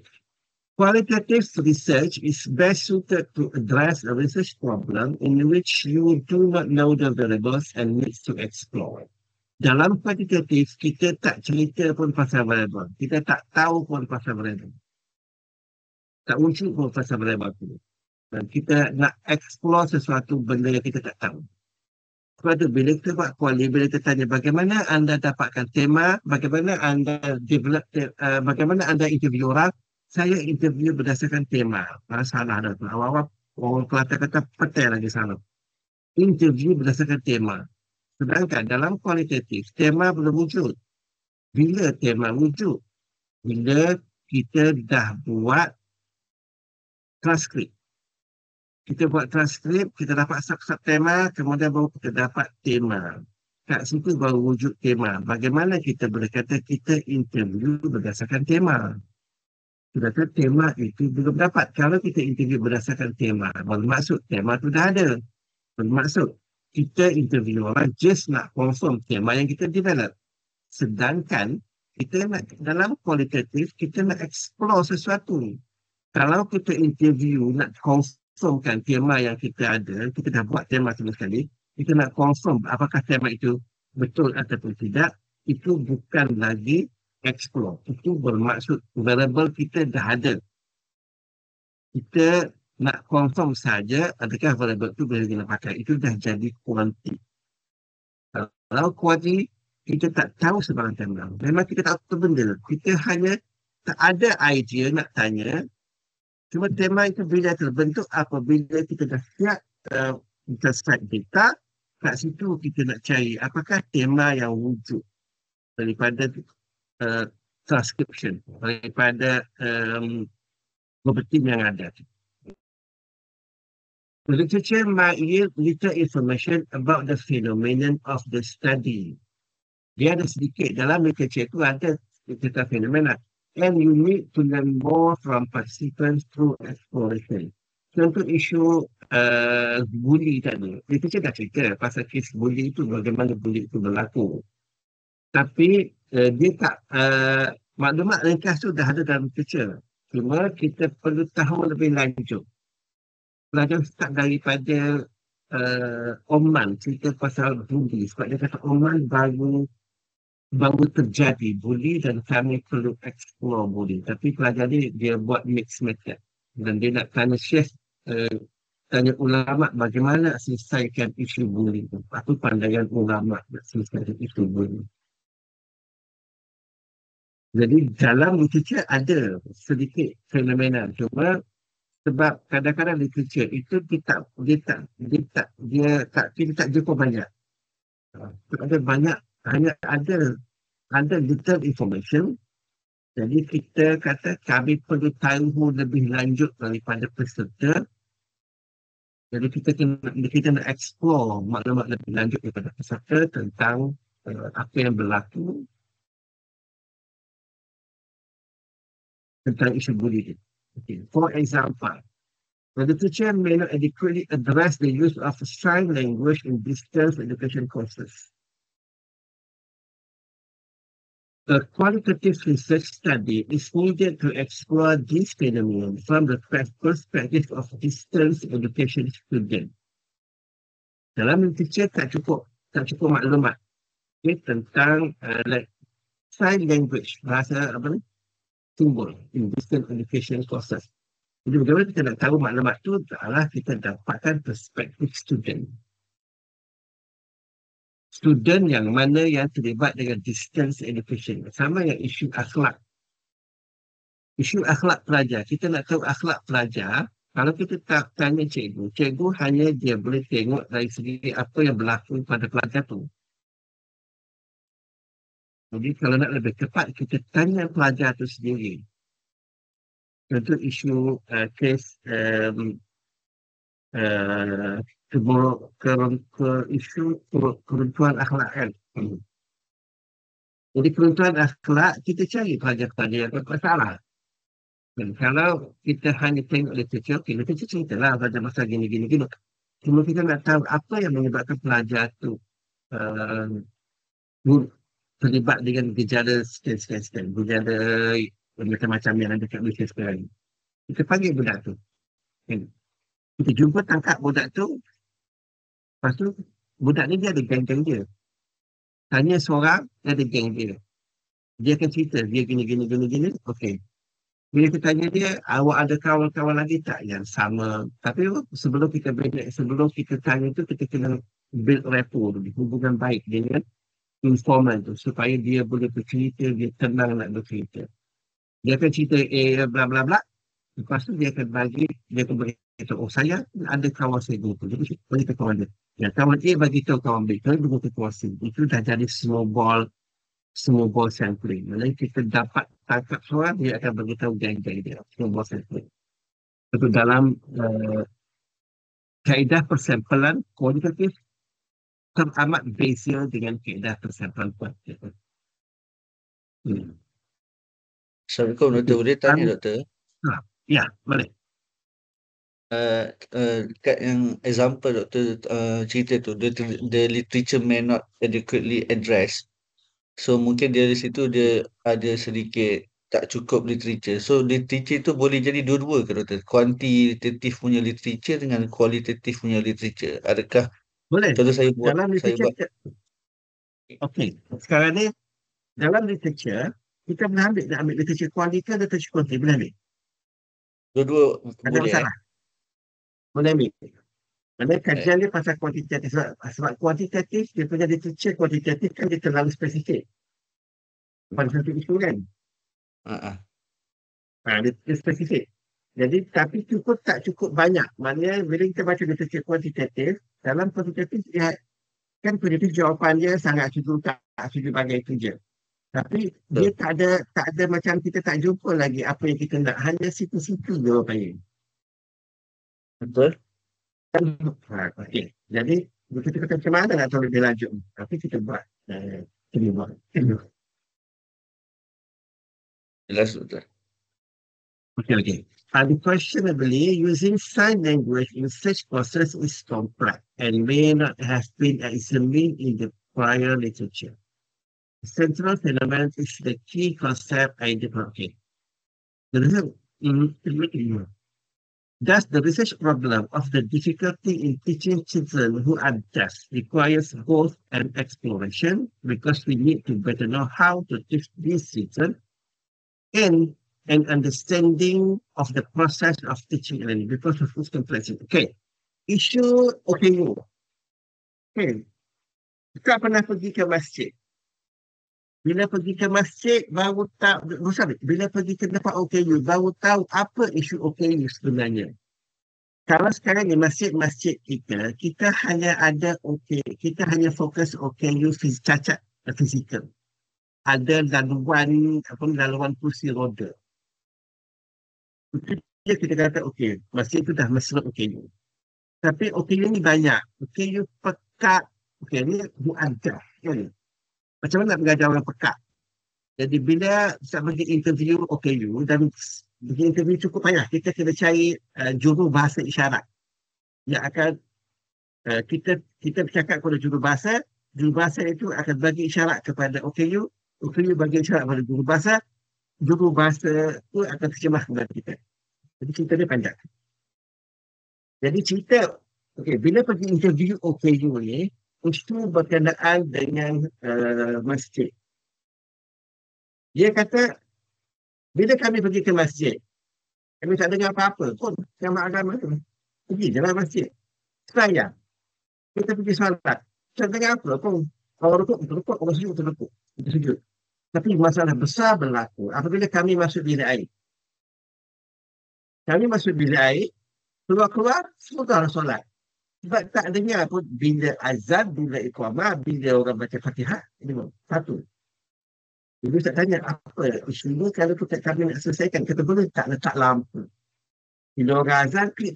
Qualitative research is best suited to address a research problem in which you do not know the variables and needs to explore. Dalam kuantitatif, kita tak cerita pun pasal variable. Kita tak tahu pun pasal variable. Tak muncul pun pasal variable itu. Dan kita nak explore sesuatu benda yang kita tak tahu. Sebab itu, bila kita buat kuali, bila kita tanya bagaimana anda dapatkan tema, bagaimana anda develop, bagaimana anda interview orang, saya interview berdasarkan tema. Salah dah. Awal-awal orang Kelantan kata petai lagi salah. Interview berdasarkan tema. Sedangkan dalam kualitatif, tema belum wujud. Bila tema wujud? Bila kita dah buat transkrip. Kita buat transkrip, kita dapat sub-sub tema, kemudian baru kita dapat tema. Kat situ baru wujud tema. Bagaimana kita boleh kata kita interview berdasarkan tema? Sedangkan tema itu belum dapat. Kalau kita interview berdasarkan tema, bermaksud tema itu dah ada. Bermaksud kita interview orang just nak confirm tema yang kita develop. Sedangkan kita nak dalam kualitatif, kita nak explore sesuatu. Kalau kita interview nak confirmkan tema yang kita ada, kita dah buat tema sama sekali, kita nak confirm apakah tema itu betul ataupun tidak, itu bukan lagi explore. Itu bermaksud variable kita dah ada. Kita nak confirm saja adakah variable itu boleh kita pakai. Itu dah jadi kuanti. Kalau kuanti, kita tak tahu sebarang tema. Memang kita tak tahu benda. Kita hanya tak ada idea nak tanya. Cuma tema itu bila terbentuk apabila kita dah siap kita set data, kat situ kita nak cari apakah tema yang wujud daripada transcription, daripada verbatim yang ada. The literature might yield little information about the phenomenon of the study. Dia ada sedikit, dalam literature itu ada tentang fenomena. And you need to learn more from participants through exploration. Contoh isu bully tadi. Literature dah cerita pasal kes bully itu, bagaimana bully itu berlaku. Tapi dia tak, maklumat ringkas tu dah ada dalam literature. Cuma kita perlu tahu lebih lanjut. Pelajar start daripada Oman, cerita pasal bully. Sebab dia kata Oman baru terjadi bully dan kami perlu explore bully. Tapi pelajar dia buat mixed method. Dan dia nak tanya Syekh, tanya ulama bagaimana selesaikan isu bully itu. Apa pandangan ulama nak selesaikan isu bully. Jadi dalam literature ada sedikit fenomena. Cuma sebab kadang-kadang literature itu kita tak jumpa banyak. Ada banyak, hanya ada little information. Jadi kita kata kami perlu tahu lebih lanjut daripada peserta. Jadi kita nak explore maklumat lebih lanjut daripada peserta tentang apa yang berlaku tentang isu bullying. Okay. For example, the literature may not adequately address the use of sign language in distance education courses. A qualitative research study is needed to explore this phenomenon from the perspective of distance education students. Dalam literature tak cukup maklumat tentang like sign language, bahasa apa ni? Simbol in distance education courses. Jadi bagaimana kita nak tahu maklumat tu adalah kita dapatkan perspektif student yang mana yang terlibat dengan distance education. Sama yang isu akhlak pelajar. Kita nak tahu akhlak pelajar. Kalau kita tak tanya cikgu hanya dia boleh tengok dari segi apa yang berlaku pada pelajar tu. Jadi kalau nak lebih tepat, kita tanya pelajar tu sendiri. Contoh isu kes isu keruntuhan akhlak kan. Jadi keruntuhan akhlak, kita cari pelajar-pelajar yang bermasalah. Dan kalau kita hanya tengok literature, literature ceritalah pelajar masalah gini. Cuma kita nak tahu apa yang menyebabkan pelajar tu terlibat dengan gejala sekian, gejala macam-macam yang ada kat Malaysia sekarang. Kita panggil budak tu. Kita jumpa tangkap budak tu. Lepas tu, budak ni dia ada geng-geng dia. Tanya seorang, dia ada geng dia. Dia akan cerita, dia gini. Okey. Bila kita tanya dia, awak ada kawan-kawan lagi tak yang sama? Tapi sebelum kita tanya tu, kita kena build rapport, hubungan baik dengan informan tu supaya dia boleh bercerita, dia tenang nak bercerita. Dia akan cerita bla bla bla. Lepas tu dia akan beritahu, saya ada kawan saya gitu. Jadi beritahu kawan dia. Ya, kawan A bagi tahu kawan B. Kalau beritahu kawan C. Itu dah jadi snowball sampling. Maksudnya kita dapat tangkap seorang, dia akan beritahu geng-geng dia. Snowball sampling. Itu dalam kaedah persampalan kualitatif teramat beza dengan kaedah persampalan kuantitatif. Assalamualaikum, Doktor. Boleh tanya, Doktor? Ya, boleh. Dekat yang example Doktor cerita tu, the literature may not adequately address. So mungkin dari situ dia ada sedikit tak cukup literature. So literature tu boleh jadi dua-dua ke, Doktor? Kuantitatif punya literature dengan kualitatif punya literature. Adakah Boleh. contoh saya buat Dalam literature, okey. Sekarang ni dalam literature kita boleh ambil literature kualitatif atau literature kuantitatif, boleh ambil. dua-dua Ada boleh. masalah. Boleh ambil. Maksudnya kajian dia pasal kuantitatif. Sebab kuantitatif, dia punya literature kuantitatif kan dia terlalu spesifik pada satu isu kan. Dia spesifik. Jadi, tapi tak cukup banyak. Maknanya, bila kita baca literature kuantitatif, dalam kuantitatif, Kan penulis jawapan dia sangat setuju tak setuju bagai itu je. Tapi dia Betul. tak ada macam kita tak jumpa lagi apa yang kita nak. Hanya situ-situ jawapannya. Betul. Okey. Jadi kita kata macam mana nak tahu lebih lanjut. Tapi kita buat. Kita buat. Jelas betul. Okay. Unquestionably, using sign language in such process is complex and may not have been examined in the prior literature. The central phenomenon is the key concept identified. Okay. Thus, the research problem of the difficulty in teaching children who are deaf requires both an exploration, because we need to better know how to teach these children, and an understanding of the process of teaching and learning because of its complexity. Okay, isu OKU. Okay, kita pernah pergi ke masjid. Bila pergi ke masjid, baru tahu, bila pergi ke tempat OKU, baru tahu apa isu OKU sebenarnya. Kalau sekarang di masjid-masjid kita hanya ada kita hanya fokus OKU cacat fizikal. Ada laluan kursi roda. Itu kita kata masjid itu dah masuk OKU. Tapi OKU ni banyak. OKU pekat. Ni mu'adah. Macam mana nak mengajar orang pekat? Jadi bila saya bagi interview OKU, dan bagi interview cukup payah. Kita kena cari juru bahasa isyarat. Yang akan kita bercakap kepada juru bahasa itu akan bagi isyarat kepada OKU bagi isyarat kepada juru bahasa itu akan terjemah kepada kita. Jadi cerita dia panjang. Jadi cerita, bila pergi interview OKU ni, itu berkenaan dengan masjid. Dia kata, bila kami pergi ke masjid, kami tak dengar apa-apa pun sama agama tu. Pergi jalan masjid. Selayang. Kita pergi solat. Tak dengar apa pun. Orang rukuk, terlukuk. Orang sujud, terlukuk. Kita sujud. Tapi masalah besar berlaku apabila kami masuk bilik air. Kami masuk bilik air, keluar-keluar, semua orang solat. Sebab tak dengar pun bila azan, bila iqamah, bila orang baca Fatihah. Ini satu. Jadi saya tanya, apa isunya kalau kami nak selesaikan? Kita boleh tak letak lampu? Bila orang azan, klik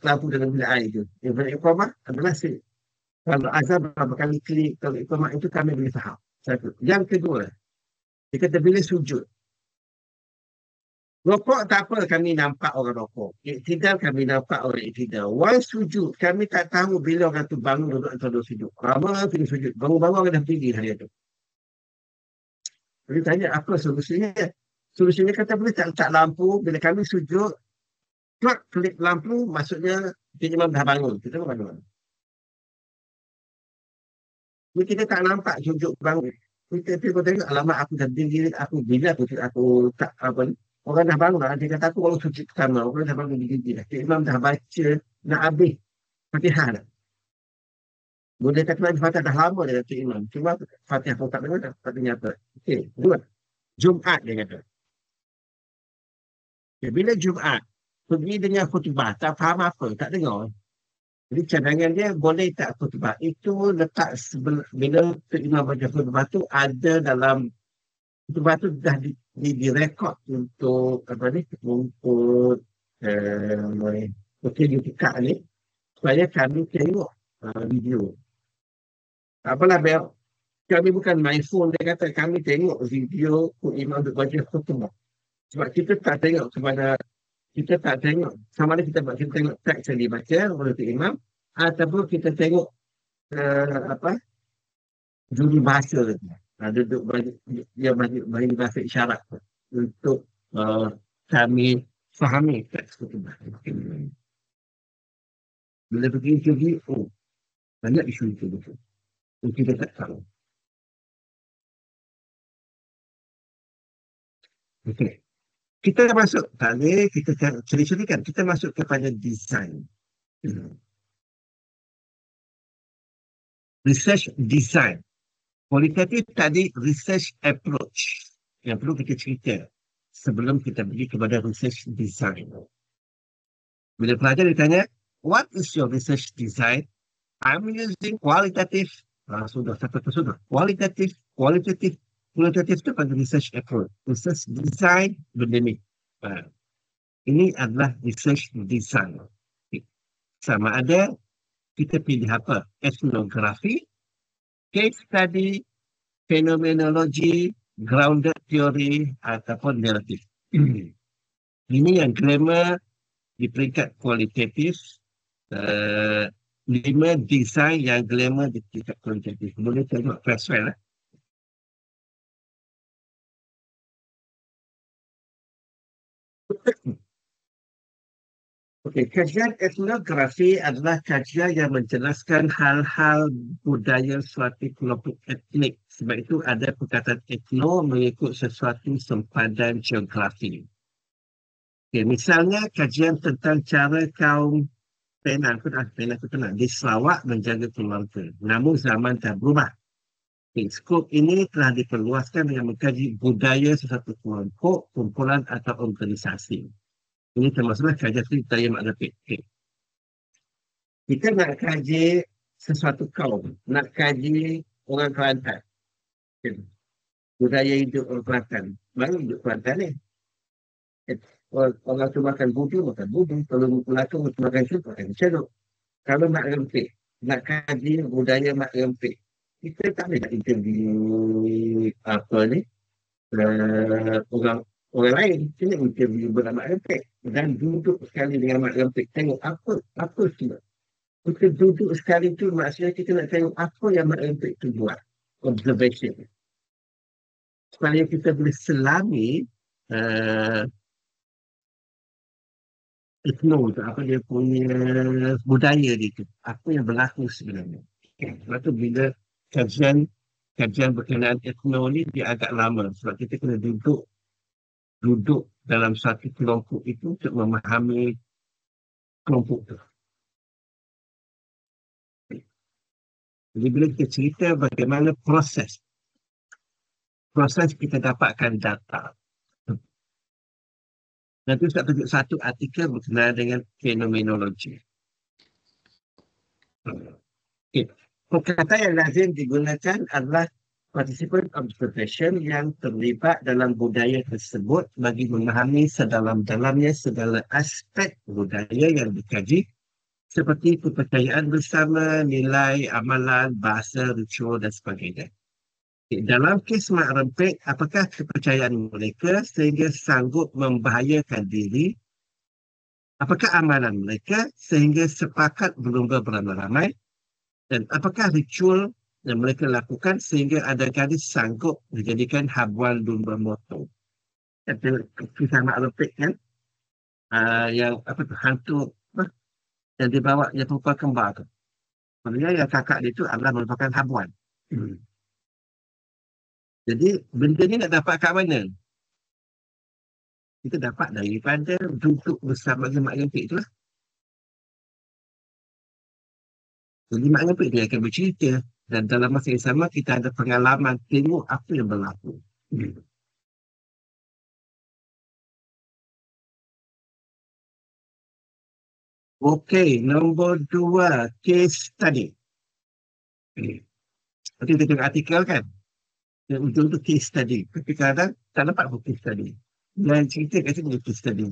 lampu dalam bilik air tu. Bila iqamah, adalah kalau azan berapa kali klik, kalau iqamah itu kami boleh faham. Satu. Yang kedua, dia kata bila sujud. Rokok tak apa kami nampak orang rokok. Iktidal kami nampak orang iktidal. Once sujud, kami tak tahu bila orang tu bangun duduk atau duduk sujud. Lama pergi sujud. Bangun-bangun orang dah pergi hari itu. Jadi tanya apa solusinya? Solusinya kata boleh tak letak lampu. Bila kami sujud, klik lampu, maksudnya imam dah bangun. Kita pun bangun. Jadi kita tak nampak sujud bangun. Kita tengok alamat aku dah diri aku bila aku tak apa ni. Orang dah bangun lah. Dia kata aku baru sujud pertama. Orang dah bangun diri dah. Imam dah baca nak habis Fatihah dah. Boleh kata Nabi Fatihah dah lama dia kata Imam. Cuma Fatihah pun tak dengar dah. Tak ternyata. Dua. Jumaat dia kata. Bila Jumaat pergi dengan khutbah tak faham apa. Tak dengar. Jadi cadangan dia boleh tak khutbah. Itu letak bila Imam baca khutbah tu ada dalam khutbah tu dah direkod untuk apa ni, untuk dibuka ni supaya kami tengok video. Apalah Bel, kami bukan main phone, dia kata kami tengok video imam baca khutbah. Sebab kita tak tengok sama ada kita tengok teks yang dibaca oleh imam ataupun kita tengok juru bahasa duduk bagi bahasa isyarat untuk kami fahami teks khutbah. Bila pergi interview, banyak isu itu betul. Kita tak tahu. Okey. Kita masuk tadi, kita ceritakan, kita masuk kepada design. Research design. Kualitatif tadi research approach yang perlu kita cerita sebelum kita pergi kepada research design. Bila pelajar ditanya, what is your research design? I'm using qualitative Sudah, satu sudah. Kualitatif itu pada research approach. Research design benda ni. Ini adalah research design. Sama ada kita pilih apa? Etnografi, case study, fenomenology, grounded theory ataupun narrative. Ini yang glamour di peringkat kualitatif, 5 design yang glamour di tingkat kualitatif. Boleh tengok Creswell. Okey, kajian etnografi adalah kajian yang menjelaskan hal-hal budaya suatu kelompok etnik. Sebab itu ada perkataan etno mengikut sesuatu sempadan geografi. Okay, misalnya kajian tentang cara kaum Penang di Sarawak menjaga keluarga. Namun zaman dah berubah. Okay, skop ini telah diperluaskan dengan mengkaji budaya sesuatu kelompok, kumpulan atau organisasi. Ini termasuklah kajian budaya makrifat. Okay. Kita nak kaji sesuatu kaum, nak kaji orang Kelantan. Okay. Budaya hidup orang Kelantan. Baru hidup Kelantan ni. Orang tu makan budu. Kalau pelakon makan celuk. Kalau mak rempik, nak kaji budaya mak rempik, kita tak boleh nak interview orang lain. Kita interview mak rempik dan duduk sekali dengan mak rempik. Tengok apa semua. Kita duduk sekali tu maksudnya kita nak tengok apa yang mak rempik tu buat. Observation. Supaya kita boleh selami etno tu, apa dia punya budaya dia tu, apa yang berlaku sebenarnya. Sebab tu bila kajian berkenaan etno ni dia agak lama sebab kita kena duduk dalam satu kelompok itu untuk memahami kelompok tu. Jadi bila kita cerita bagaimana proses kita dapatkan data. Nanti saya tunjuk satu artikel berkenaan dengan fenomenologi. Okay. Perkataan yang lazim digunakan adalah participant observation yang terlibat dalam budaya tersebut bagi memahami sedalam-dalamnya segala aspek budaya yang dikaji seperti kepercayaan bersama, nilai, amalan, bahasa, ritual dan sebagainya. Dalam kes mak rempik, apakah kepercayaan mereka sehingga sanggup membahayakan diri? Apakah amalan mereka sehingga sepakat berlumba beramai-ramai? Dan apakah ritual yang mereka lakukan sehingga ada gadis sanggup dijadikan habuan lumba motor? Kisah mak rempik kan? Yang hantu yang dibawa yang perempuan kembar tu. Sebenarnya yang kakak dia tu adalah merupakan habuan. Jadi benda ni nak dapat kat mana? Kita dapat daripada duduk bersama dengan mak rempik tu lah. Jadi mak rempik dia akan bercerita dan dalam masa yang sama kita ada pengalaman tengok apa yang berlaku. Okey, nombor 2, case study. Nanti kita tengok artikel kan? Untuk case study. Tapi kadang tak dapat buat case study. Dan cerita kat sini case study.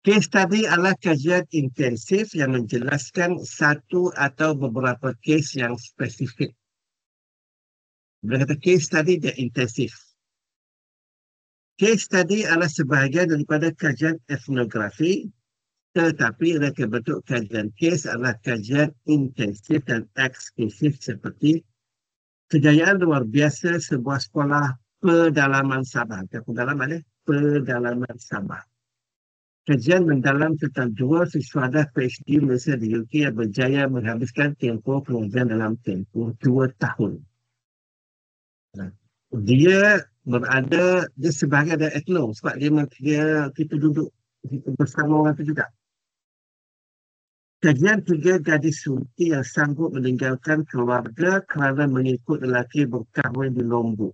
Case study adalah kajian intensif yang menjelaskan satu atau beberapa case yang spesifik. Bila kata case study, dia intensif. Case study adalah sebahagian daripada kajian etnografi, tetapi reka bentuk kajian case adalah kajian intensif dan eksklusif seperti kejayaan luar biasa sebuah sekolah pedalaman Sabah. Pedalaman Sabah. Kajian mendalam tentang 2 siswadah PhD Malaysia di UK yang berjaya menghabiskan tempoh pengajian dalam tempoh 2 tahun. Dia sebagai ada etno sebab kita duduk bersama orang itu juga. Kajian 3 gadis sulti yang sanggup meninggalkan keluarga kerana mengikut lelaki berkahwin di Lombok.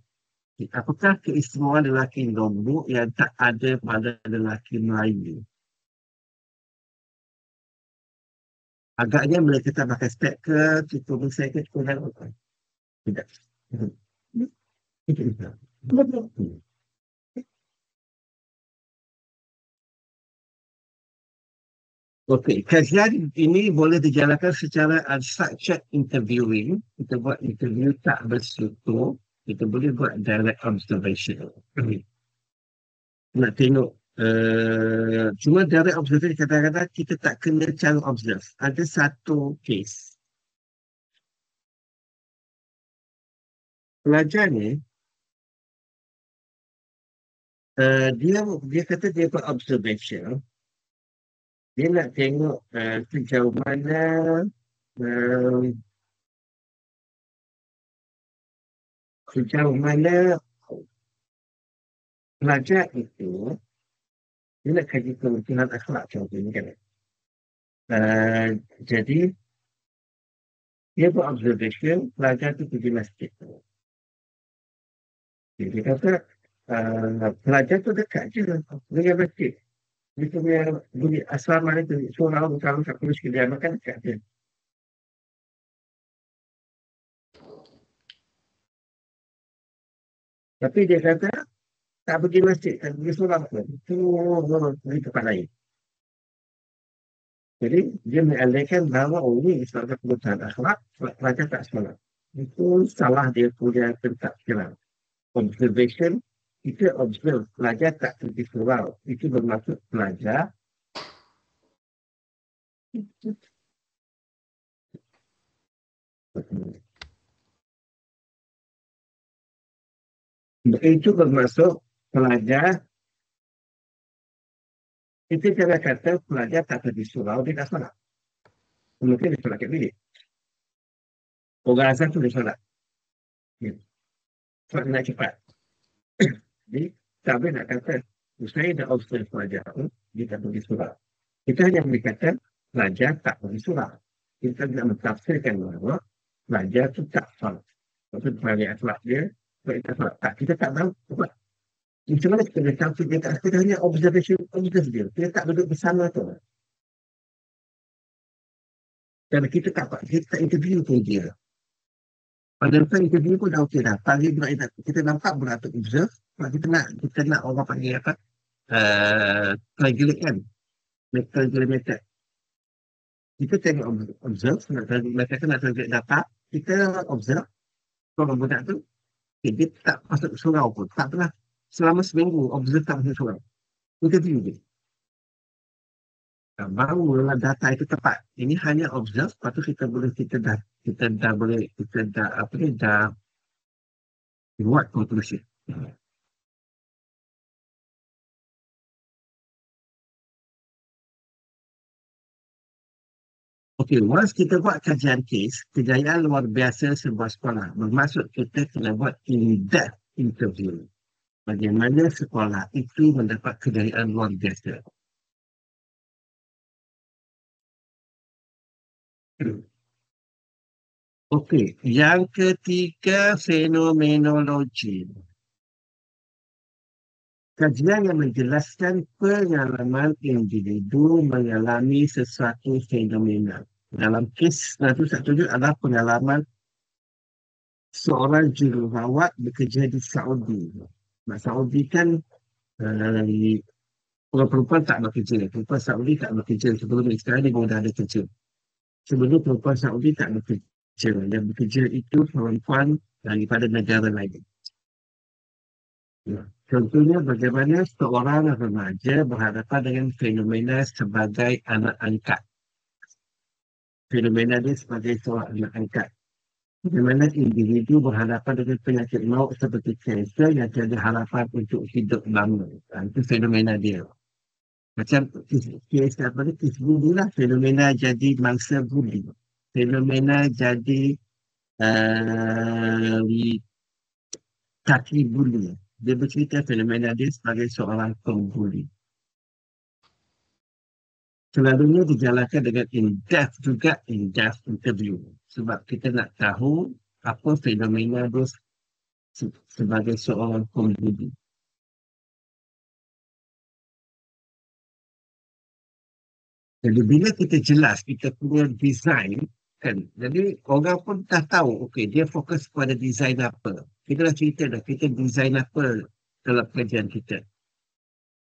Apakah keistimewaan lelaki Lombok yang tak ada pada lelaki Melayu? Agaknya mereka tak pakai spek ke, kita bersaikat ke dalam. Tidak. Itu Islam. Okey, kajian ini boleh dijalankan secara unstructured interviewing. Kita buat interview tak berstruktur. Kita boleh buat direct observation. Nak tengok cuma direct observation kadang-kadang kita tak kena cara observe. Ada satu case. Pelajar ni dia kata dia buat observation. Dia nak tengok sejauh mana pelajar itu dia nak kaji kemudian akhlak contohnya kan. Jadi dia buat observation pelajar tu pergi masjid. Dia kata pelajar tu dekat je dengan masjid. Dia punya bunyi asrama itu surau kalau tak perlu sekalian makan dekat je. Tapi dia kata tak pergi masjid, tak pergi surau pun. Itu pergi tempat lain. Jadi dia mengalihkan bahawa ini sebagai kebutuhan akhlak, pelajar tak sekolah. Itu salah dia punya tentang fikiran. Observation, kita observe pelajar tak pergi surau. Itu bermaksud pelajar itu bermaksud pelajar kita jangan kata pelajar tak pergi surau, dia tak solat. Mungkin dia solat kat bilik. Orang asal tu dia solat. Sebab nak cepat. Jadi, tak boleh nak kata, saya dah observe pelajar tu, dia tak pergi surau. Kita hanya boleh kata, pelajar tak pergi surau. Kita tidak mentafsirkan bahawa pelajar tu tak solat. Maksud balik akhlak dia, sebab dia tak solat. Tak, kita tak tahu. Sebab macam mana kita boleh tahu dia tak, kita hanya observe dia. Dia tak duduk bersama tu. Dan kita tak interview pun dia. Pada lepas interview pun dah okey dah. Pagi kita nampak beratur observe. Sebab kita nak orang panggil apa? Triangulate kan? Triangulate method. Kita tengok observe. Mereka nak triangulate data. Kita observe. Kalau budak tu, dia tak masuk surau pun. Tak pernah. Selama seminggu, observe tak masuk surau. Interview dia. Barulah data itu tepat. Ini hanya observe. Lepas tu kita dah buat conclusion. Okey, once kita buat kajian kes, kejayaan luar biasa sebuah sekolah. Bermaksud kita kena buat in-depth interview. Bagaimana sekolah itu mendapat kejayaan luar biasa. Okey, yang ketiga fenomenologi. Kajian yang menjelaskan pengalaman individu mengalami sesuatu fenomena. Dalam kes satu adalah pengalaman seorang jururawat bekerja di Saudi. Saudi kan orang perempuan tak bekerja. Perempuan Saudi tak bekerja. Sebelum ni sekarang dia dah ada kerja. Sebelum perempuan Saudi tak bekerja. Yang bekerja itu perempuan daripada negara lain. Contohnya bagaimana seorang remaja berhadapan dengan fenomena sebagai anak angkat. Fenomena dia sebagai seorang anak angkat. Bagaimana individu berhadapan dengan penyakit maut seperti kanser yang tiada harapan untuk hidup lama. Itu fenomena dia. Macam kes apa ni, kes buli lah. Fenomena jadi mangsa buli. Fenomena jadi kaki buli. Dia bercerita fenomena dia sebagai seorang pembuli. Selalunya dijalankan dengan in-depth juga, in-depth interview. Sebab kita nak tahu apa fenomena dia sebagai seorang pembuli. Jadi bila kita jelas kita punya design Kan? Jadi orang pun dah tahu, okey, dia fokus pada design apa. Kita dah cerita dah, kita design apa dalam pengajian kita.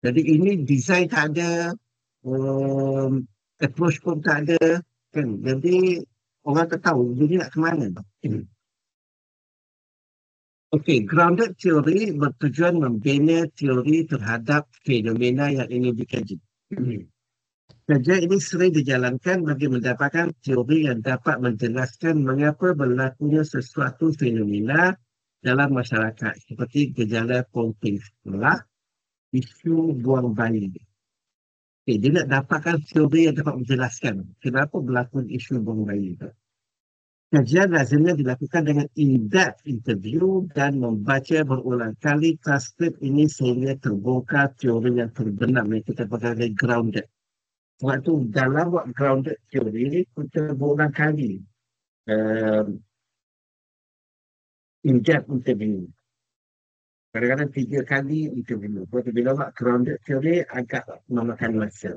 Jadi ini design tak ada, um, approach pun tak ada, kan? Jadi orang tak tahu dia nak ke mana. Okey, grounded theory bertujuan membina teori terhadap fenomena yang ingin dikaji. Kerja ini sering dijalankan bagi mendapatkan teori yang dapat menjelaskan mengapa berlakunya sesuatu fenomena dalam masyarakat seperti gejala pumping sekolah, isu buang bayi. Okay, dia nak dapatkan teori yang dapat menjelaskan kenapa berlaku isu buang bayi itu. Kajian lazimnya dilakukan dengan in-depth interview dan membaca berulang kali transkrip ini sehingga terbongkar teori yang terbenam yang kita panggil grounded. Sebab tu dalam buat grounded theory ni kita berulang kali in-depth interview. Kadang-kadang 3 kali interview. Sebab tu bila buat grounded theory agak memakan masa.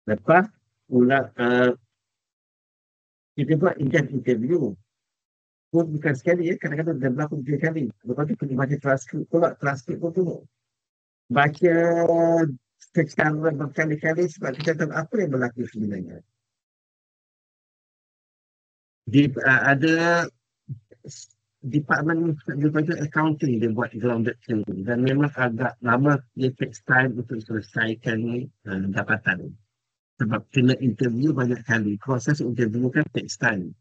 Lepas ulang kita buat in-depth interview. Pun bukan sekali ya, kadang-kadang dah berlaku 3 kali. Lepas tu kita baca transkrip pula, transkrip pun tunggu. Baca secara berkali-kali sebab kita tahu apa yang berlaku sebenarnya. Ada department daripada accounting dia buat grounded theory dan memang agak lama dia takes time untuk selesaikan dapatan. Sebab kena interview banyak kali. Proses interview kan takes time.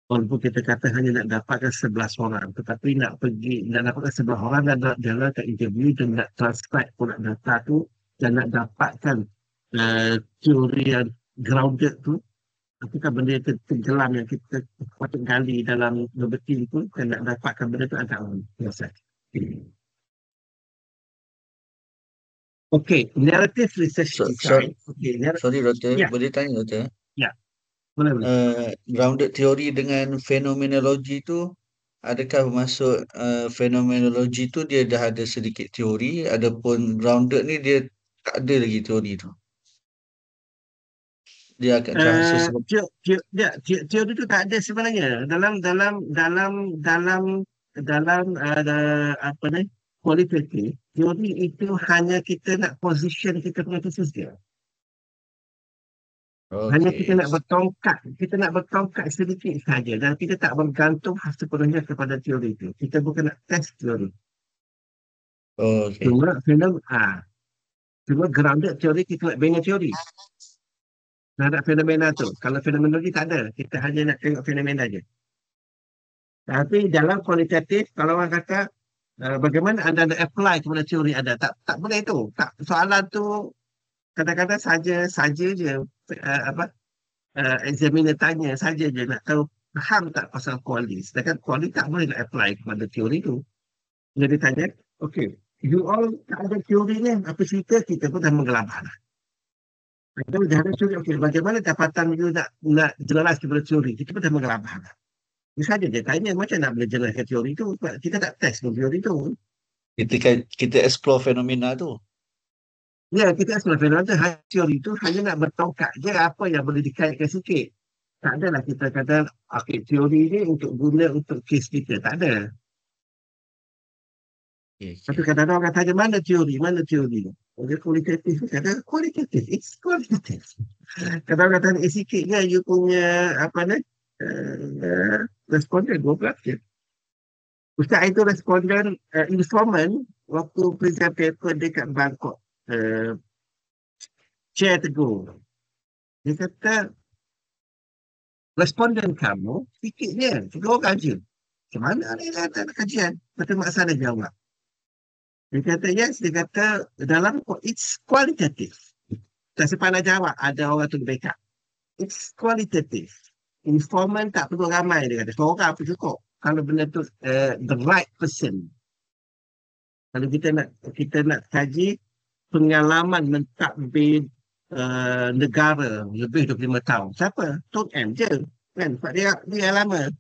Walaupun kita kata hanya nak dapatkan 11 orang, tetapi nak dapatkan 11 orang dan nak jalankan interview dan nak transcribe pula data tu dan nak dapatkan teori yang grounded tu, apakah benda yang tenggelam yang kita patut gali dalam bebetil tu dan nak dapatkan benda tu agak biasa. Okey, narrative research design. Sorry doktor, Ya. boleh tanya doktor? Ya. Boleh. Grounded theory dengan fenomenologi tu, adakah masuk fenomenologi tu dia dah ada sedikit teori, adapun grounded ni dia tak ada lagi teori tu? Dia akan terasa sebab teori itu tak ada sebenarnya dalam apa ni qualitative. Teori itu hanya kita nak position kita punya thesis dia. Hanya kita nak bertongkat sedikit saja dan kita tak bergantung sepenuhnya kepada teori itu. Kita bukan nak test teori. Cuma grounded teori kita nak bina teori. Terhadap fenomena tu. Kalau fenomenologi tak ada. Kita hanya nak tengok fenomena je. Tapi dalam kualitatif, kalau orang kata bagaimana anda nak apply kepada teori anda, tak boleh tu. Soalan tu kadang-kadang saja je examiner tanya saja je nak tahu faham tak pasal kuali. Sedangkan kuali tak boleh nak apply kepada teori tu. Jadi tanya, okay, you all tak ada teori ni, apa cerita? Kita pun dah menggelabah lah. Kita dah ada teori, okay, bagaimana dapatan you nak jelas kepada teori? Kita pun dah menggelabah lah. Itu saja dia tanya, macam nak boleh jelaskan teori tu? Kita tak test teori tu. Kita explore fenomena tu. Ya, kita explore fenomena tu. Teori tu hanya nak bertongkat je apa yang boleh dikaitkan sikit. Tak adalah kita kata, okay, teori ni untuk guna untuk kes kita. Tak ada. Tapi kadang-kadang orang tanya, mana teori? Dia kualitatif. Kata, kualitatif. It's kualitatif. Kadang-kadang tanya, sikitnya you punya responden 12 je. Ustaz itu responden informant waktu present paper dekat Bangkok. Chair tegur. Dia kata, responden kamu sikitnya, 3 orang je. Macam mana ni ada kajian? Betul mak sana jawab. Dia kata, yes, dia kata dalam it's qualitative. Tak sempat nak jawab, ada orang tu backup. It's qualitative. Informant tak perlu ramai, dia kata. Seorang pun cukup. Kalau benda tu the right person. Kalau kita nak kaji pengalaman mentadbir negara lebih 25 tahun. Siapa? Tun M je. Kan? Sebab dia lama.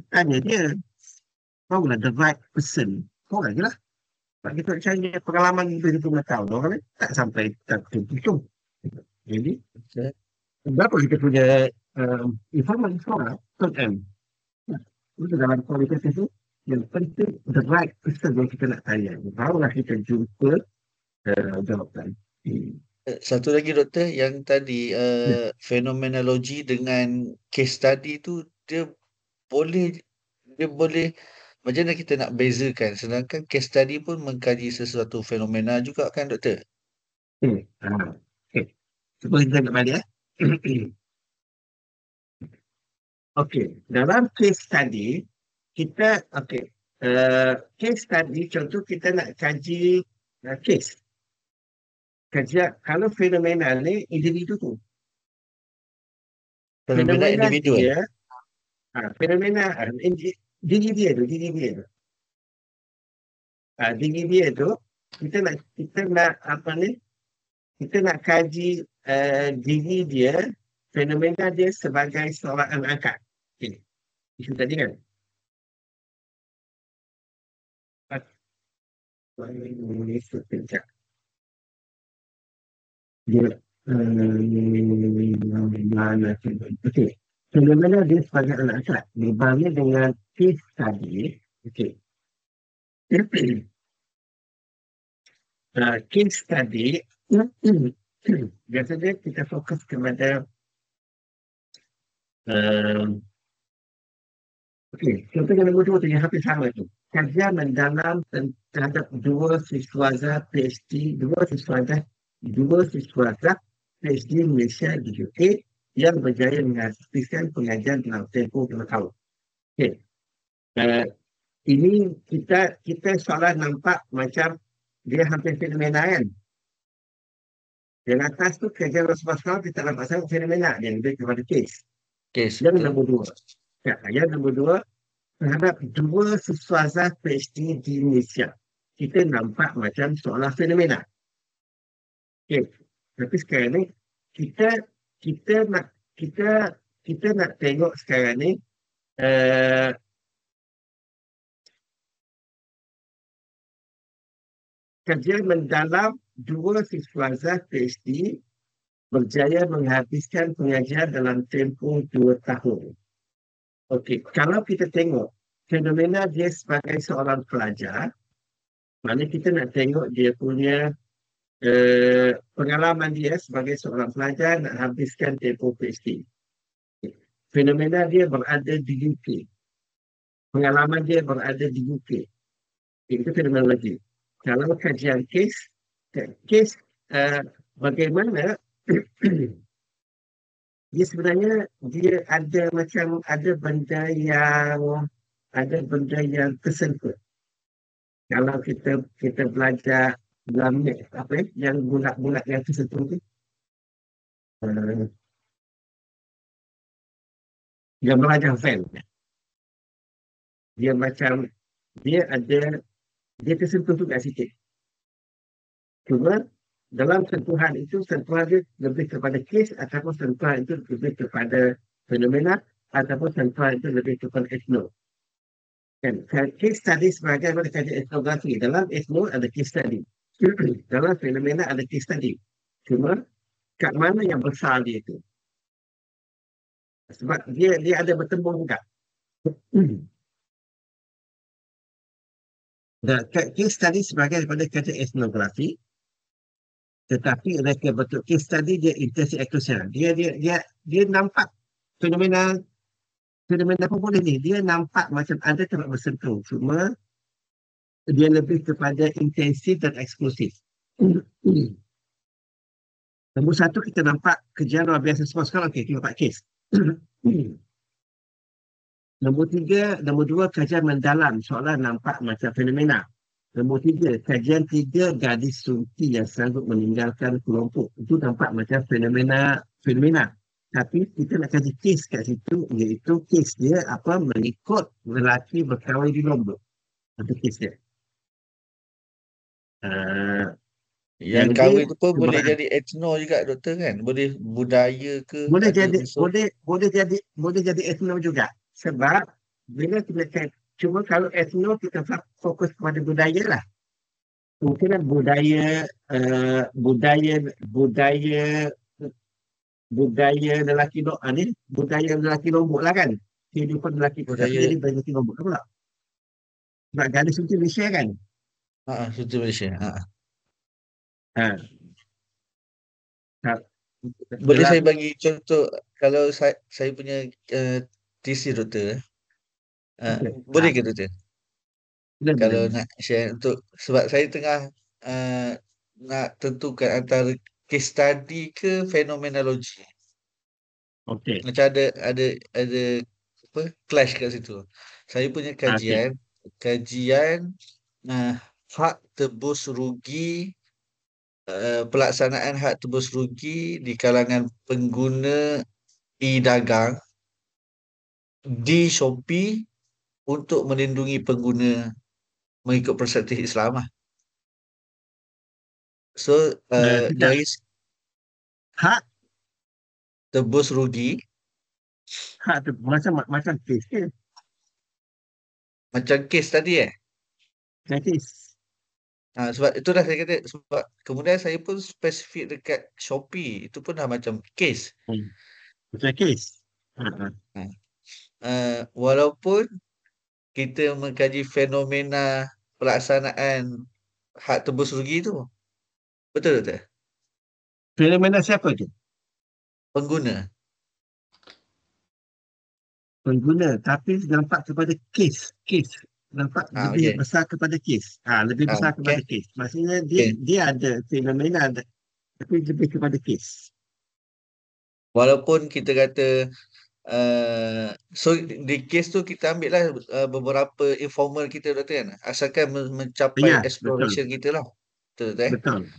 Tanya dia. Kau lah the right person. Kau lagi lah. Sebab kita nak cari pengalaman lebih 25 tahun. Orang ni tak sampai tak tu. Jadi, Berapa kita punya informan M. Itu dalam kualitatif itu yang penting the right person yang kita nak tanya. Barulah kita jumpa jawapan. Satu lagi doktor, yang tadi Ya. fenomenologi dengan case study tu boleh dia boleh macam mana kita nak bezakan, sedangkan case study pun mengkaji sesuatu fenomena juga kan doktor? Okay. Cuba kita tengok balik Okey, dalam case study kita case study contoh kita nak kaji case. Kajian kalau fenomena ni individu tu. Fenomena individual. dia fenomena diri dia tu. Diri dia tu kita nak apa ni? Kita nak kaji diri dia, fenomena dia sebagai seorang anak angkat. Okay. Isu tadi kan? Sekejap. Dia okey. Fenomena dia sebagai anak angkat berbanding dengan case study. Okey. Case study biasanya kita fokus kepada contoh yang nombor 2 tu yang hampir sama tu. Kajian mendalam terhadap dua siswaza PhD PhD Malaysia di UK yang berjaya menghasilkan pengajian dalam tempoh 2 tahun. Okay. Ini kita soalan nampak macam dia hampir fenomena kan. Yang atas tu kajian Rasulullah kita nampak sangat fenomena yang lebih kepada case. Yang nombor 2. Yang nombor 2 terhadap dua siswaza PhD di Malaysia. Kita nampak macam seolah fenomena. Okay. Tapi sekarang ni kita nak tengok sekarang ni kajian mendalam dua siswaza PhD berjaya menghabiskan pengajian dalam tempoh 2 tahun. Okey, kalau kita tengok fenomena dia sebagai seorang pelajar, maknanya kita nak tengok dia punya pengalaman dia sebagai seorang pelajar nak habiskan tempoh PhD. Fenomena dia berada di UK. Pengalaman dia berada di UK. Itu fenomenologi. Kalau kajian case bagaimana dia sebenarnya dia ada benda yang tersentuh. Kalau kita belajar dalam yang bulat-bulat yang tersentuh tu, dia belajar Venn. Dia tersentuh juga sikit. Cuma dalam sentuhan itu, sentuhan dia lebih kepada case ataupun sentuhan itu lebih kepada fenomena ataupun sentuhan itu lebih kepada etno. Kan? Case study sebagai mana kajian etnografi. Dalam etno ada case study. Dalam fenomena ada case study. Cuma kat mana yang besar dia itu? Sebab dia ada bertembung juga. Dan case study sebagai daripada kajian etnografi, tetapi mereka betul case study dia intensi eksklusiv. Dia nampak fenomena apa boleh ni? Dia nampak macam ada tempat bersentuh. Cuma dia lebih kepada intensif dan eksklusif. Nombor 1 kita nampak kejadian luar biasa semua sekarang. Okey, kita nampak case. Nombor 2 kajian mendalam soalan nampak macam fenomena. Nombor 3, kajian 3 gadis sunti yang sanggup meninggalkan kelompok. Itu nampak macam fenomena. Tapi kita nak kaji kes kat situ, iaitu kes dia mengikut lelaki berkahwin di Lombok. Itu kes dia. Yang kahwin tu pun boleh jadi etno juga doktor kan? Boleh budaya ke? Boleh jadi etno juga. Sebab bila kita cuma kalau etno kita fokus pada budaya lah. Mungkin budaya budaya lelaki ni budaya lelaki lombok lah kan. Kehidupan lelaki tu. Tapi Budaya jadi lelaki lombok tu pula. Sebab gadis itu Malaysia kan. Sultan Malaysia. Ha. Ha. Boleh Dalam saya bagi contoh kalau saya punya TC doktor. okay. Boleh ke doktor? Kalau Boleh. nak share untuk sebab saya tengah nak tentukan antara case study ke fenomenologi. Okey. Macam ada apa clash kat situ. Saya punya Okey. kajian hak tebus rugi pelaksanaan hak tebus rugi di kalangan pengguna e-dagang di Shopee untuk melindungi pengguna mengikut perspektif Islam lah. So Tidak. dari Hak tebus rugi tu macam kes ke? macam kes tadi Kes. sebab itu dah saya kata sebab kemudian saya pun spesifik dekat Shopee itu pun dah macam kes. Macam kes. Walaupun kita mengkaji fenomena pelaksanaan hak tebus rugi tu. Betul tak? Fenomena siapa tu? Pengguna. Tapi nampak kepada kes. Nampak lebih Okey. besar kepada kes. Lebih besar kepada kes. Maksudnya dia ada fenomena tapi lebih kepada kes. Walaupun kita kata so di kes tu kita ambil lah beberapa informal kita doktor kan. Asalkan mencapai Ya, exploration kita lah. Betul tak? betul.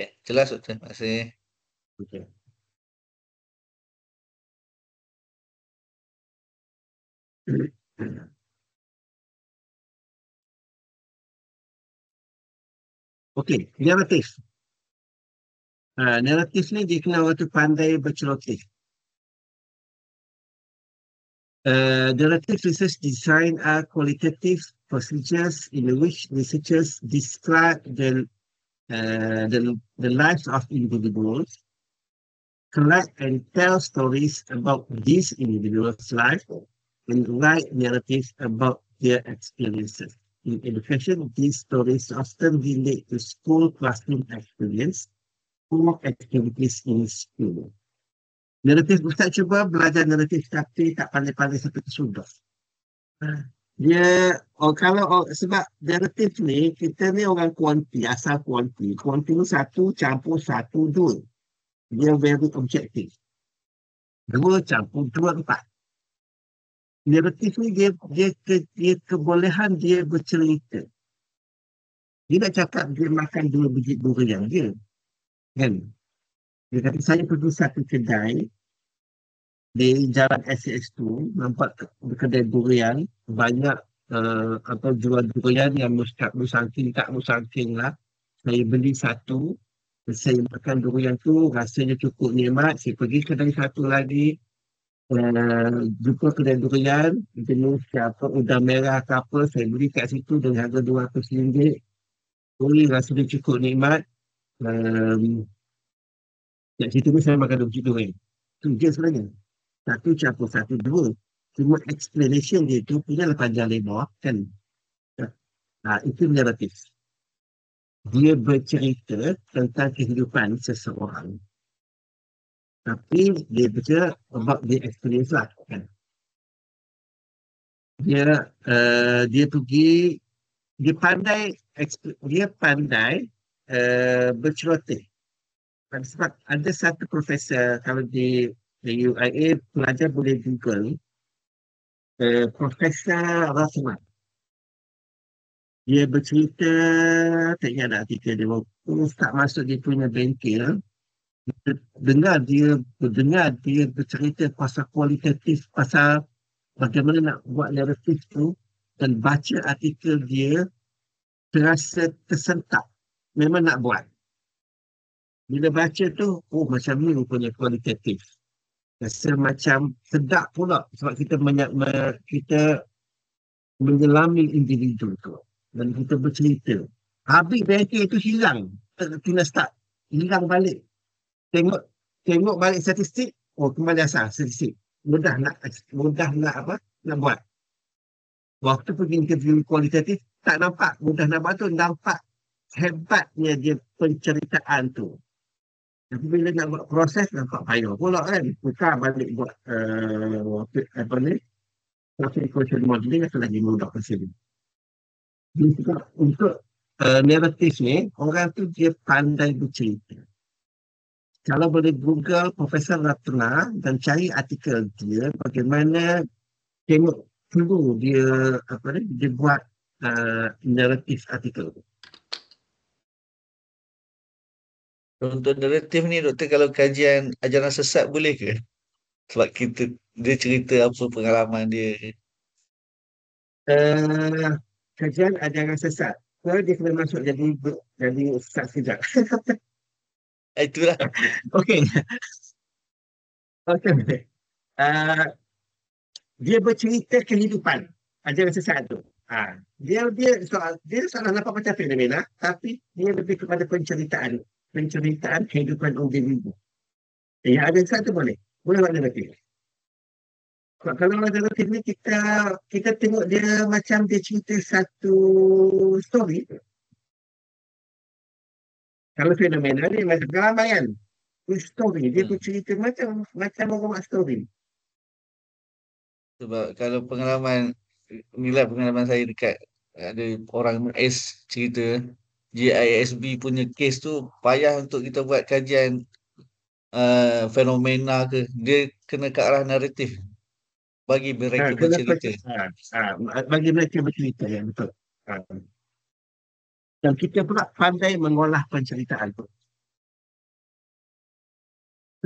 Okay. Jelas doktor. Terima kasih. Okay. Okey, naratif. Naratif ni dikenal waktu pandai berceloteh. Narrative research design are qualitative procedures in which researchers describe the lives of individuals, collect and tell stories about these individuals' life, and write narratives about their experiences. In education, these stories often relate to school classroom experience or activities in school. Naratif Ustaz cuba belajar naratif tapi tak pandai-pandai sampai ke sudah. Sebab naratif ni, kita ni orang kuanti, asal kuanti. Kuanti ni 1 campur 1, 2. Dia very objektif. 2 campur 2, 4. Naratif ni dia kebolehan dia bercerita. Dia nak cakap dia makan 2 biji durian dia. Kan? Dia kata saya pergi satu kedai di jalan SX tu, nampak kedai durian, banyak jual durian yang musangking tak musangking lah. Saya beli satu, saya makan durian tu, rasanya cukup nikmat. Saya pergi kedai satu lagi, jumpa kedai durian, jenis udang merah ke apa, saya beli kat situ dengan harga RM200. Rasanya cukup nikmat. Kat situ pun saya makan 2 biji durian. Itu je sebenarnya. 1 campur 1, 2. Cuma explanation dia tu punya panjang lebar kan. Itu naratif. Dia bercerita tentang kehidupan seseorang. Tapi dia bercerita about the experience lah kan. Dia pergi, dia pandai bercerita. Sebab ada satu profesor kalau di UIA, pelajar boleh Google Profesor Rasman. Dia bercerita, tak ingat artikel dia, tak masuk dia punya bengkel, dengar dia bercerita pasal kualitatif, pasal bagaimana nak buat naratif tu, dan baca artikel dia terasa tersentak, memang nak buat. Bila baca tu, macam ni rupanya kualitatif. Rasa macam sedap pula sebab kita menyelami individu tu dan kita bercerita. Habis bengkel itu hilang. Kena start. Hilang balik. Tengok tengok balik statistik, kembali asal statistik. Mudah nak apa? Nak buat. Waktu pergi interview kualitatif, tak nampak mudah nak buat tu, nampak hebatnya dia penceritaan tu. Tapi bila nak buat proses, nampak payah pula kan. Tukar balik buat apa ni, classification modeling atau lagi mudah pasal. Untuk narrative ni, orang tu dia pandai bercerita. Kalau boleh Google Profesor Ratna dan cari artikel dia, bagaimana tengok dulu dia apa ni, dia buat narrative artikel. Untuk naratif ni doktor, kalau kajian ajaran sesat boleh ke? Sebab dia cerita apa pengalaman dia. Kajian ajaran sesat. Kalau dia kena masuk jadi sesat sekejap. Itulah. Okey. Okey. Dia bercerita kehidupan ajaran sesat tu. Dia soalan nampak macam fenomena, tapi dia lebih kepada penceritaan kehidupan individu. Yang ada satu boleh buat naratif. Kalau naratif ni kita tengok dia macam dia cerita satu story. Kalau fenomena ni macam pengalaman kan, story dia bercerita macam orang buat story. Sebab kalau pengalaman, inilah pengalaman saya dekat ada orang S cerita JISB punya kes tu, payah untuk kita buat kajian fenomena ke, dia kena ke arah naratif bagi mereka bercerita. Bagi mereka bercerita, ya, betul. Dan kita pula pandai mengolah penceritaan tu.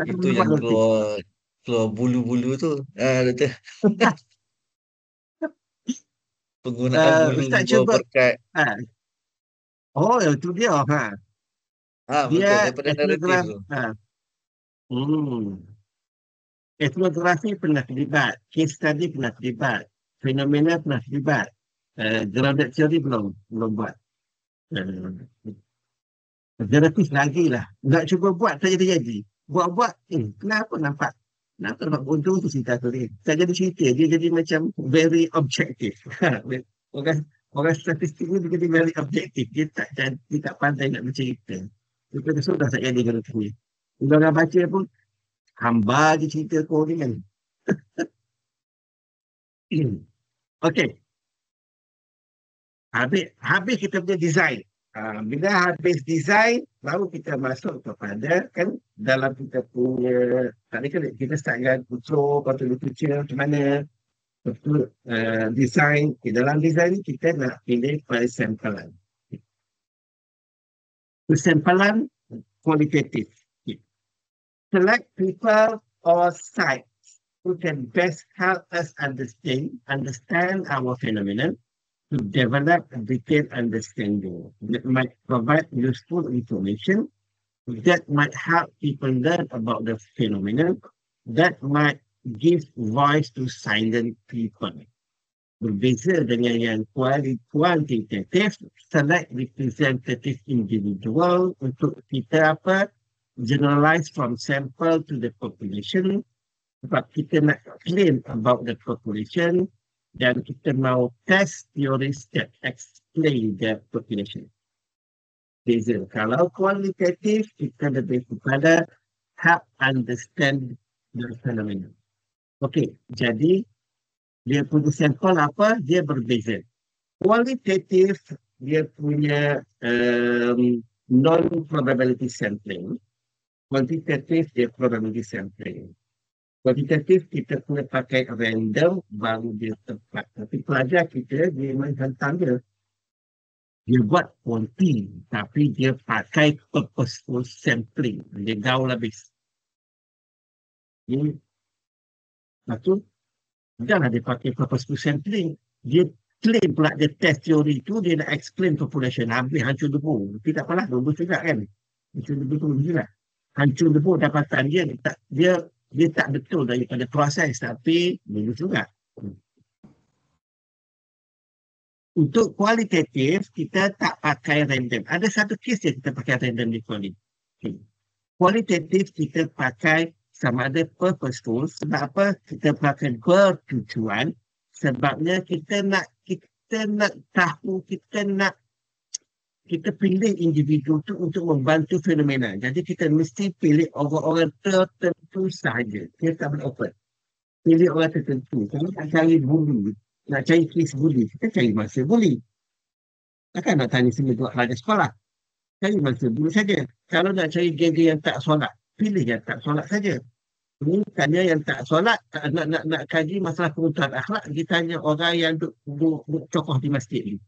Itu yang keluar bulu-bulu tu. Doktor. Penggunaan Ustaz bulu cuba. berkat. Itu dia. Betul, Dia daripada naratif tu. Etnografi pernah terlibat, case study pernah terlibat, fenomena pernah terlibat, grounded theory belum buat. Naratif lagi lah. Nak cuba buat tak jadi. Buat, kenapa nampak untung tu cerita tu ni. Tak jadi cerita, dia jadi macam very objective. Orang statistik ni dia jadi very objective. Dia tak pandai nak bercerita. Itu sudah tak jadi naratif ni. Bila orang baca pun, hamba je cerita kau ni kan. Okey. Habis kita punya design. Bila habis design, baru kita masuk kepada kan dalam kita punya, tadi kan kita start dengan intro, literature macam mana, betul design. Dalam design ni kita nak pilih persampalan. Persampalan kualitatif. Select people or sites who can best help us understand our phenomenon, to develop a detailed understanding that might provide useful information, that might help people learn about the phenomenon, that might give voice to silent people. Berbeza dengan yang kuantitatif, select representative individual untuk kita generalize from sample to the population, sebab kita nak claim about the population, dan kita mau test theories that explain the population. Beza. Kalau kualitatif, kita lebih kepada help understand the phenomenon. Okey, jadi dia punya sampel dia berbeza. Kualitatif, dia punya non-probability sampling. Kuantitatif, dia probability sampling. Kuantitatif kita kena pakai random baru dia tepat. Tapi pelajar kita dia main hantam dia. Dia buat kuanti tapi dia pakai purposeful sampling. Dia gaul habis. Lepas tu, janganlah dia pakai purposeful sampling. Dia claim pula dia test teori tu, dia nak explain population. Habis hancur debu. Tapi tak apalah, debu juga kan. Hancur debu tu juga. Hancur debu dapatan dia tak betul daripada proses, tapi bagus juga. Untuk kualitatif, kita tak pakai random. Ada satu kes yang kita pakai random di kualitatif. Kualitatif kita pakai sama ada purposeful. Sebab apa? Kita pakai bertujuan. Sebabnya kita nak tahu, kita pilih individu tu untuk membantu fenomena. Jadi kita mesti pilih orang-orang tertentu sahaja. Kita tak boleh open. Pilih orang tertentu. Kalau nak cari bully, nak cari kes bully, kita cari masa bully. Takkan nak tanya semua buat pelajar sekolah. Cari masa bully saja. Kalau nak cari geng-geng yang tak solat, pilih yang tak solat saja. Ini tanya yang tak solat, nak kaji masalah kebutuhan akhlak, kita tanya orang yang duduk cokoh di masjid ni.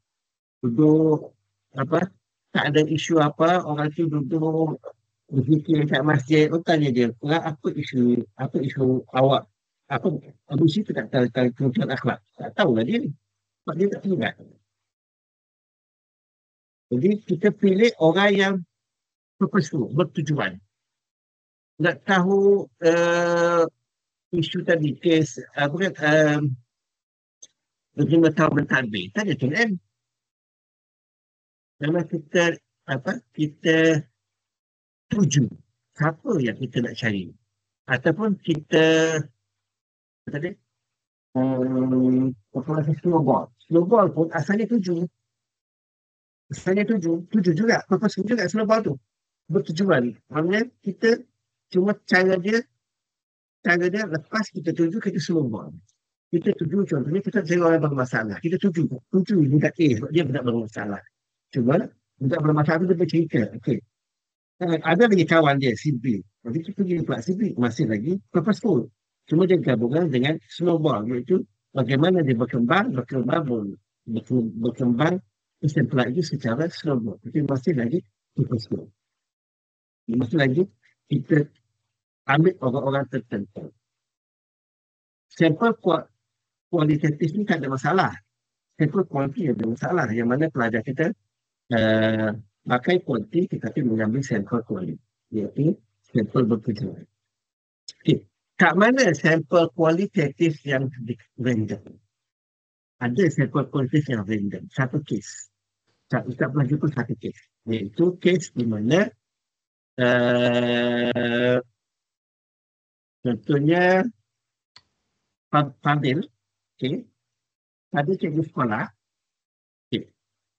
Duduk apa, tak ada isu apa, orang tu duduk berzikir kat masjid, tanya dia, apa isu awak, apa isu tu tak tahu kebutuhan akhlak, tak tahulah dia ni, sebab dia tak ingat. Jadi kita pilih orang yang purposeful, bertujuan. Nak tahu isu tadi, kes apa kan, 5 tahun mentadbir, tanya tu kan. Memang kita tuju siapa yang kita nak cari, ataupun kita tadi snowball pun asalnya tuju juga, purpose juga snowball tu bertujuan. Maknanya kita cuma cara dia lepas kita tuju, kita snowball. Kita tuju, contohnya kita cari orang bermasalah, kita tuju budak A sebab dia budak bermasalah. Cuma budak bermasalah tu dia bercerita, okey, ada lagi kawan dia, si B. Jadi kita pergi pula si B, masih lagi purposeful. Cuma dia gabungan dengan snowball, iaitu bagaimana dia berkembang kesan pula itu secara snowball. Jadi masih lagi purposeful. Masih lagi kita ambil orang-orang tertentu. Sampel kualitatif ni tak ada masalah. Sampel kualiti ada masalah. Yang mana pelajar kita pakai kualiti tetapi mengambil sampel kualiti, iaitu sampel bertujuan. Okay. Kat mana sampel kualitatif yang random? Ada sampel kualitatif yang random. Satu kes. Ustaz pernah jumpa satu kes. Iaitu kes di mana contohnya Fadil, okay. Fadil cikgu sekolah. Okay.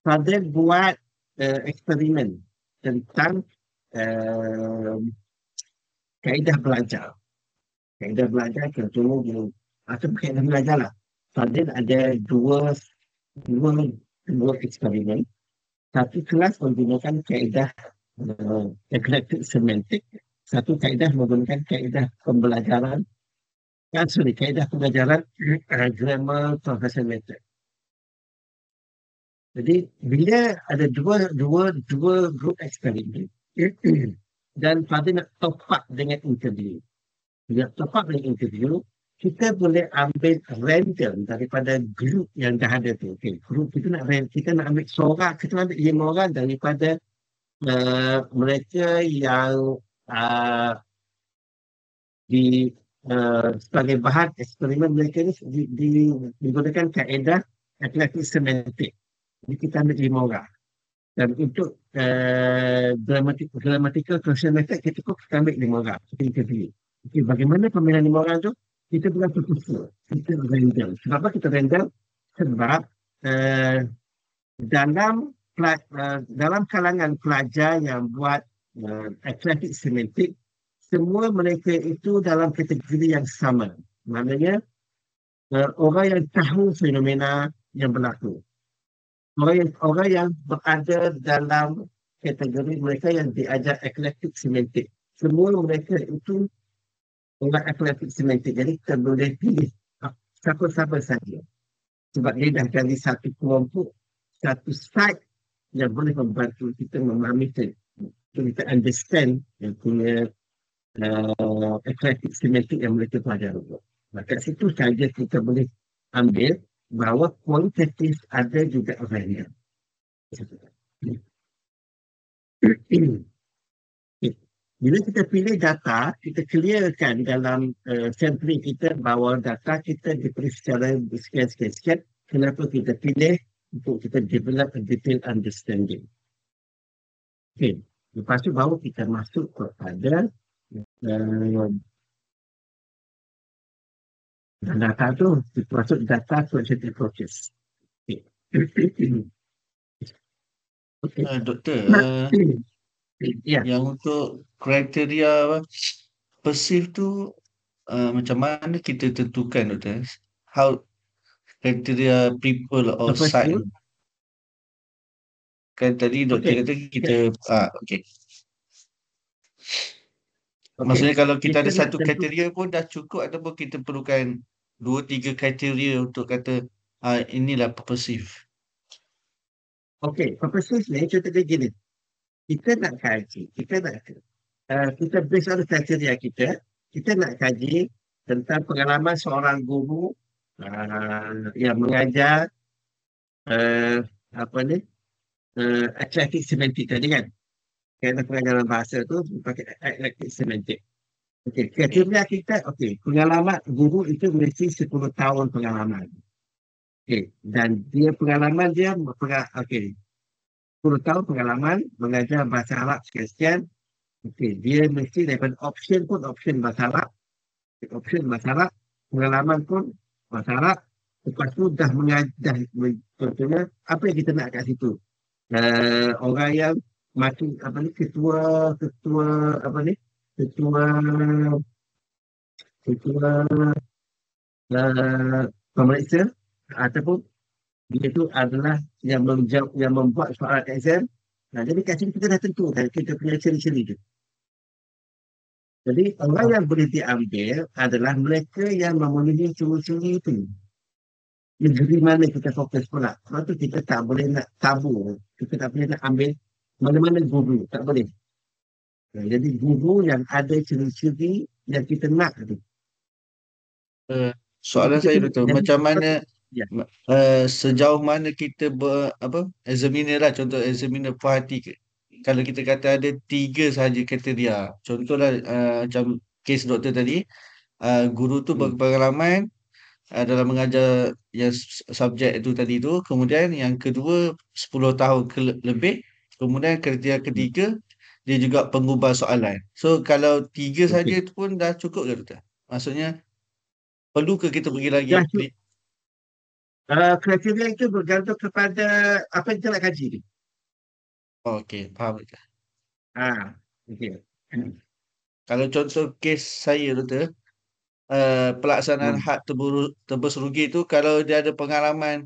Fadil buat eksperimen tentang kaedah belajar. Kaedah belajar contohnya atau kaedah belajar lah. Fadil ada dua eksperimen. Satu kelas menggunakan kaedah eclectic semantik. Satu kaedah menggunakan kaedah pembelajaran. Kaedah pembelajaran grammar progression method. Jadi bila ada dua grup eksperimen dan Fadil nak top up dengan interview. Bila top up dengan interview, kita boleh ambil random daripada grup yang dah ada tu. Okay, grup kita nak ambil seorang, kita ambil 5 orang daripada mereka yang sebagai bahan eksperimen mereka ni digunakan kaedah eclectic semantik. Jadi kita ambil 5 orang. Dan untuk grammatical correction method, kita ambil 5 orang. Kita interview. Okay, bagaimana pemilihan 5 orang tu? Kita bukan terpusat. Kita random. Kenapa kita random? Sebab dalam kalangan pelajar yang buat eclectic semantik, semua mereka itu dalam kategori yang sama. Maknanya orang yang tahu fenomena yang berlaku. Orang yang berada dalam kategori mereka yang diajar eclectic semantik. Semua mereka itu orang eclectic semantik. Jadi kita boleh pilih siapa-siapa saja. Sebab dia dah dari satu kelompok, satu side yang boleh membantu kita memahami kita understand yang punya eclectic semantik yang mereka pelajari. Maka situ saja kita boleh ambil bahawa kualitatif ada juga random. Bila kita pilih data, kita clearkan dalam sampling kita bahawa data kita diberi secara sekian-sekian. Kenapa kita pilih? Untuk kita develop a detailed understanding. Okay. Lepas tu baru kita masuk kepada data tu, kita masuk data collection approaches. Okay. Okay. Doktor, Ya, yang untuk kriteria perceive tu macam mana kita tentukan, Doktor? How kriteria people or apa site tu? ni? Kan tadi doktor Okay. kata kita okey. Okay. Maksudnya kalau kita ada Kita nak satu tentu, kriteria pun dah cukup ataupun kita perlukan 2-3 kriteria untuk kata inilah perceive. okay, purposes ni contohnya gini. Kita nak kaji, kita based on kriteria kita nak kaji tentang pengalaman seorang guru yang mengajar apa ni, atletik semantik tadi kan. Kerana pengajaran bahasa tu pakai atletik semantik. Okey, kriteria kita, pengalaman guru itu mesti 10 tahun pengalaman. Okey, dan dia pengalaman dia 10 tahun pengalaman mengajar bahasa Arab sekian-sekian. Okey, dia mesti daripada option bahasa Arab. Option bahasa Arab, pengalaman pun bahasa Arab. Lepas tu dah mengajar, contohnya apa yang kita nak kat situ. Orang yang mati ketua pemeriksa ataupun dia itu adalah yang menjawab, yang membuat soalan exam. Jadi kat sini kita dah tentukan kita punya ciri-ciri tu. Jadi orang yang boleh diambil adalah mereka yang memenuhi ciri-ciri itu. Negeri mana kita fokus pula. Sebab tu kita tak boleh nak tabur. Kita tak boleh nak ambil mana-mana guru. Tak boleh. Jadi guru yang ada ciri-ciri yang kita nak tu. Soalan saya doktor, macam mana Ya. sejauh mana kita examiner lah, contoh examiner puas hati kalau kita kata ada 3 sahaja kriteria, contohlah macam kes doktor tadi, guru tu berpengalaman dalam mengajar yang subjek itu tadi tu, kemudian yang kedua 10 tahun lebih, kemudian kriteria ketiga dia juga pengubah soalan. So kalau 3 saja itu pun dah cukup ke doktor? Maksudnya perlu ke kita pergi lagi? Kriteria itu bergantung kepada apa yang kita nak kaji ni. Okey, faham. Okey. Kalau contoh kes saya doktor, pelaksanaan had tebus rugi tu, kalau dia ada pengalaman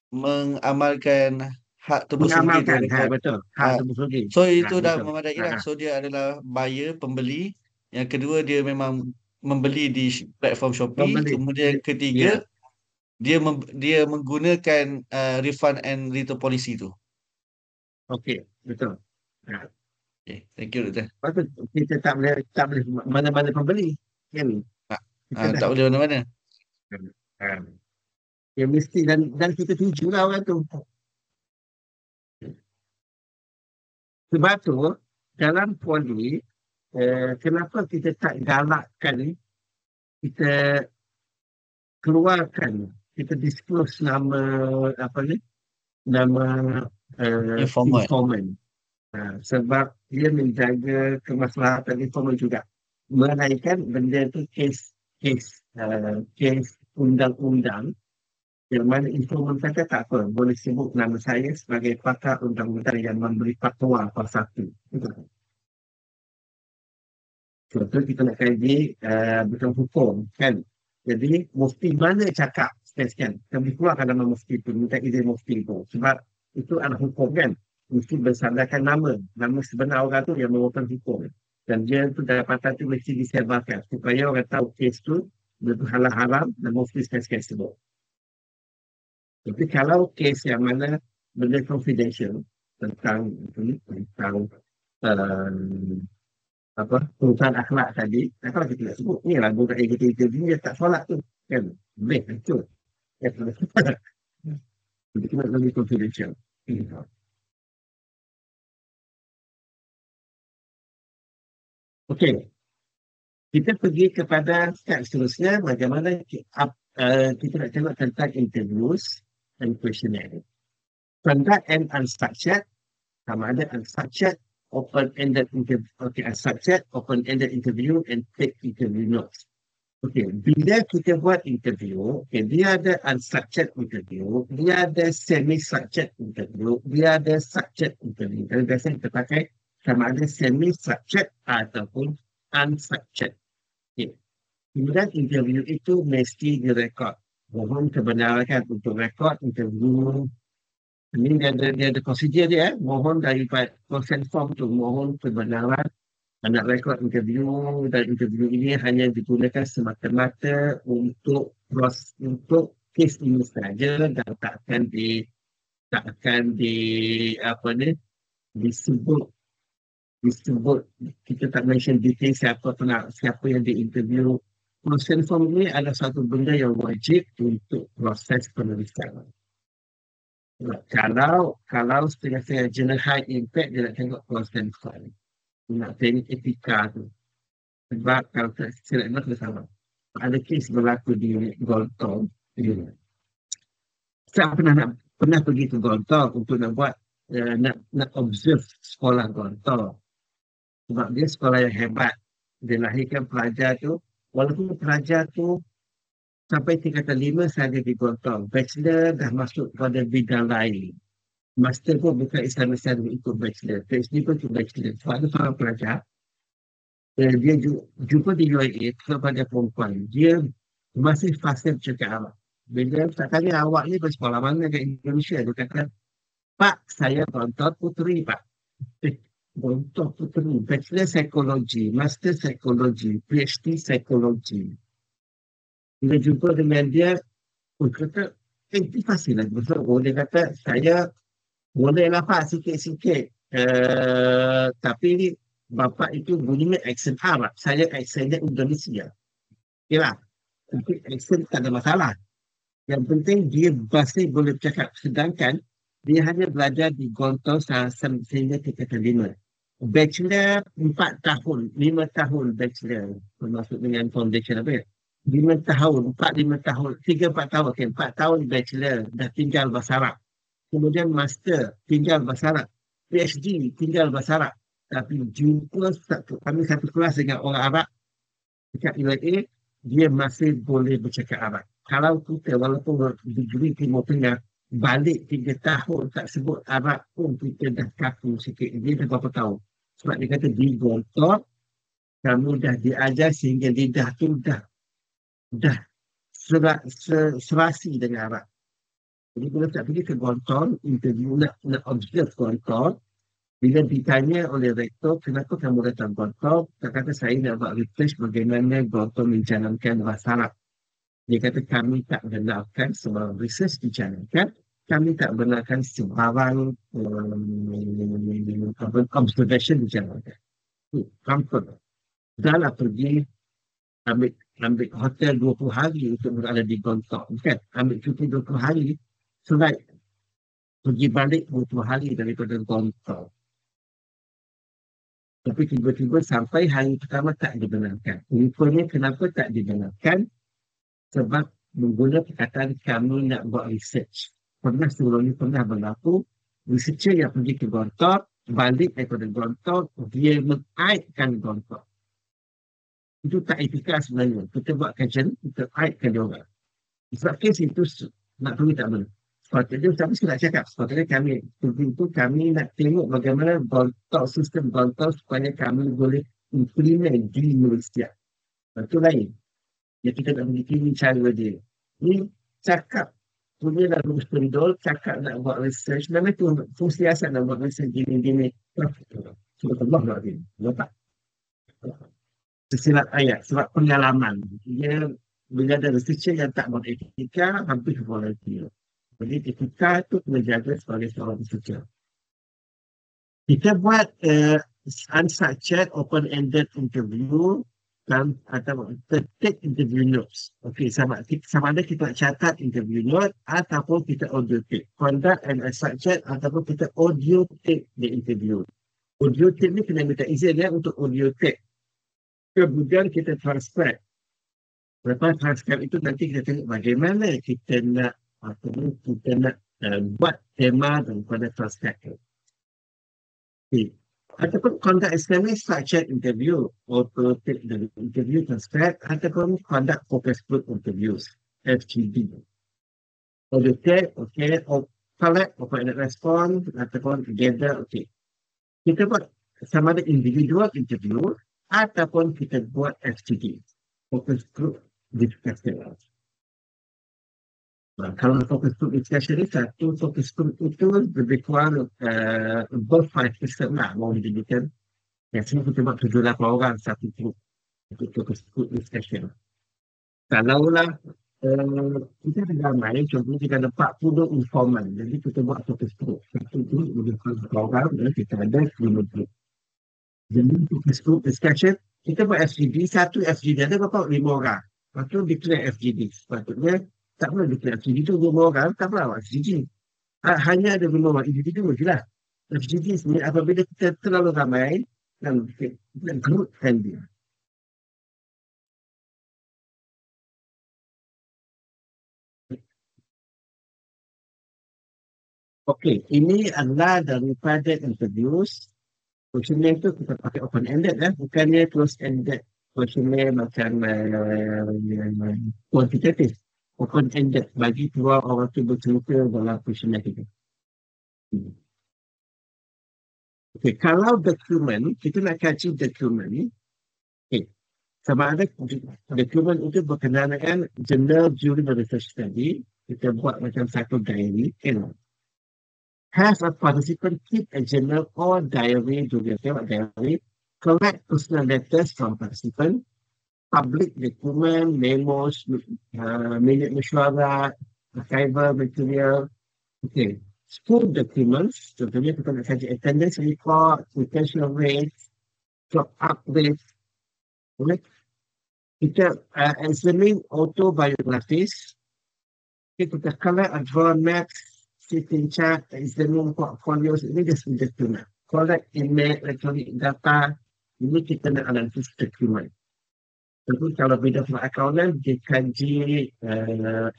mengamalkan had tebus rugi tu, betul. Tebus rugi. so itu dah Betul. memadai lah. So dia adalah buyer, pembeli. Yang kedua dia memang membeli di platform Shopee. Kemudian ketiga dia menggunakan refund and return policy tu. Okey, betul. Okay, thank you doktor. Lepas tu kita tak boleh mana-mana pembeli. Kan? Tak boleh mana-mana. Ya mesti dan kita tujulah orang tu. Sebab tu dalam poli kenapa kita tak galakkan kita keluarkan, kita disclose nama informant. Sebab dia menjaga kemaslahatan informant juga. Melainkan benda tu kes undang-undang yang mana informant kata tak apa, boleh sebut nama saya sebagai pakar undang-undang yang memberi fatwa pasal tu. Contoh kita nak kaji betul hukum kan. Jadi mufti mana cakap sekian-sekian. Kami keluarkan nama mufti itu, minta izin mufti itu. Sebab itu adalah hukum kan. Mesti bersandarkan nama sebenar orang tu yang merupakan hukum. Dan dia tu dapatan tu mesti disebarkan supaya orang tahu kes tu betul halal haram dan mufti sekian-sekian sebut. Tapi kalau kes yang mana benda confidential tentang urusan akhlak tadi, kalau kita nak sebut ni lah budak yang kita dia tak solat tu kan, boleh hancur. Jadi kita nak lebih confidential. Okey, kita pergi kepada step seterusnya, bagaimana kita nak tengok tentang interviews dan questionnaire. Standard and unstructured, sama ada unstructured open-ended interview. Okay, unstructured, open-ended interview and take interview notes. Okay, bila kita buat interview, okay, dia ada unstructured interview, dia ada semi-structured interview, dia ada structured interview. Dan biasanya kita pakai sama ada semi-structured ataupun unstructured. Okay. Kemudian interview itu mesti direkod. Mohon kebenaran untuk rekod interview. Ini dia ada prosedur dia. Mohon daripada consent form tu, mohon kebenaran nak rekod interview, dan interview ini hanya digunakan semata-mata untuk kes ini saja dan tak akan disebut kita tak mention detail siapa yang diinterview. Consent form ini adalah satu benda yang wajib untuk proses penulisan. Kalau setengah-setengah jurnal high impact dia nak tengok consent form, nak tengok etika tu. Sebab kalau tak silap nak sama. Ada kes berlaku di Gontong. Saya pernah pergi ke Gontong untuk nak buat nak observe sekolah Gontong. Sebab dia sekolah yang hebat. Dia lahirkan pelajar tu, walaupun pelajar tu sampai tingkatan 5 saja di Gontong. Bachelor dah masuk pada bidang lain. Master pun bukan Islam ikut bachelor. PhD pun ikut bachelor. Sebab ada seorang pelajar, dia jumpa di UAE kepada perempuan. Dia masih fasih bercakap Arab. Bila tak tanya awak ni bersekolah mana kat Indonesia, dia kata, Pak, saya Gontor Puteri, Pak. Gontor Puteri. Bachelor Psikologi, Master Psikologi, PhD Psikologi. Bila jumpa dengan dia, dia kata, itu fasih lah. Dia kata, saya bolehlah Pak sikit-sikit. Tapi bapa itu bunyinya aksen Arab. Saya aksennya Indonesia. Okeylah. Tapi aksen tak ada masalah. Yang penting dia masih boleh bercakap. Sedangkan dia hanya belajar di Gontong sehingga tingkatan 5. Bachelor 4 tahun. 5 tahun bachelor. Termasuk dengan foundation apa ya? 5 tahun. 4-5 tahun. 3-4 tahun. Okay, 4 tahun bachelor. Dah tinggal bahasa Arab. Kemudian master, tinggal bahasa Arab. PhD, tinggal bahasa Arab. Tapi jumpa kami satu kelas dengan orang Arab dekat UAE, dia masih boleh bercakap Arab. Kalau kita walaupun degree Timur Tengah, balik 3 tahun tak sebut Arab pun kita dah kaku sikit. Dia dah berapa tahun. Sebab dia kata di Gontong, kamu dah diajar sehingga lidah tu dah serasi dengan Arab. Jadi bila tak pergi ke Gontong, interview nak observe Gontong, bila ditanya oleh rektor, kenapa kamu datang Gontong? Dia kata saya nak buat research bagaimana Gontong menjalankan bahasa Arab. Dia kata kami tak benarkan sebab research dijalankan, kami tak benarkan sebarang observation dijalankan. Comfort. Dahlah pergi ambil hotel 20 hari untuk berada di Gontong. Kan? Ambil cuti 20 hari. Selain pergi balik 20 hari daripada Gontong. Tapi tiba-tiba sampai hari pertama tak dibenarkan. Rupanya kenapa tak dibenarkan? Sebab menggunakan perkataan kami nak buat research. Sebelum ini pernah berlaku, researcher yang pergi ke Gontong, balik daripada Gontong, dia mengaitkan Gontong. Itu tak etika sebenarnya. Kita buat kajian, kita aitkan dia orang. Sebab kes itu nak pergi tak boleh. Sepatutnya, tapi saya nak cakap, sepatutnya kami nak tengok bagaimana sistem Gontong supaya kami boleh implement di Malaysia. Itu lain. Ya, kita nak begini cara dia. Ni cakap, punya dah lulus pendol, cakap nak buat research, memang itu fungsi asal nak buat research gini-gini. Sebab Allah ini. Nampak? Tersilap ayat, sebab pengalaman. Dia, bila ada researcher yang tak buat etika, hampir volunteer. Jadi etika itu kena jaga sebagai seorang researcher. Kita buat unstructured, open-ended interview atau take interview notes. Okey, sama ada kita catat interview note ataupun kita audio tape. Conduct and unstructured ataupun kita audio tape the interview. Audio tape ni kena minta izin ya untuk audio tape. Kemudian kita transcribe. Lepas transcribe itu nanti kita tengok bagaimana kita nak buat tema daripada transcribe. Okay. Ataupun conduct experiment structured interview, auto take the interview transcript, ataupun conduct focus group interviews, FGD. Auto take, okay, or collect, open response, ataupun together, okay. Kita buat sama ada individual interview, ataupun kita buat FGD, focus group discussion. Kalau fokus group discussion ni, satu fokus group itu lebih kurang above 5% lah, mau dijadikan. Biasanya kita buat 7-8 orang satu group untuk fokus group discussion. Kalaulah kita ada ramai, contohnya kita ada 40 informan, jadi kita buat fokus group. Satu group lebih kurang 4 orang, dan kita ada 5 group. Jadi fokus group discussion, kita buat FGD, satu FGD ada berapa? 5 orang. Lepas tu declare FGD. Sepatutnya tak perlu declare FGD tu 5 orang, tak perlu awak FGD. Hanya ada 5 orang individu je lah. FGD sebenarnya apabila kita terlalu ramai, dan kita groupkan dia. Okey, ini adalah daripada interviews. Questionnaire tu kita pakai open-ended bukannya closed-ended. Questionnaire macam quantitative. Open-ended, bagi keluar orang tu bercerita dalam questionnaire kita. Okey, kalau dokumen, kita nak kaji dokumen, sama ada dokumen itu berkenaan dengan journal during the research study, kita buat macam satu diary, have a participant keep a journal or diary during the diary, collect personal letters from participant, public document, memos, minute mesyuarat, archival material, okay. School documents, contohnya kita nak kaji attendance report, retention rates, drop up rates, okay. Kita examine autobiographies, okay, kita collect a draw maps, sitting chart, examine portfolios, ini just document. Collect email, electronic data, ini kita nak analisis dokumen. Tentu kalau bidang accountant, dia kaji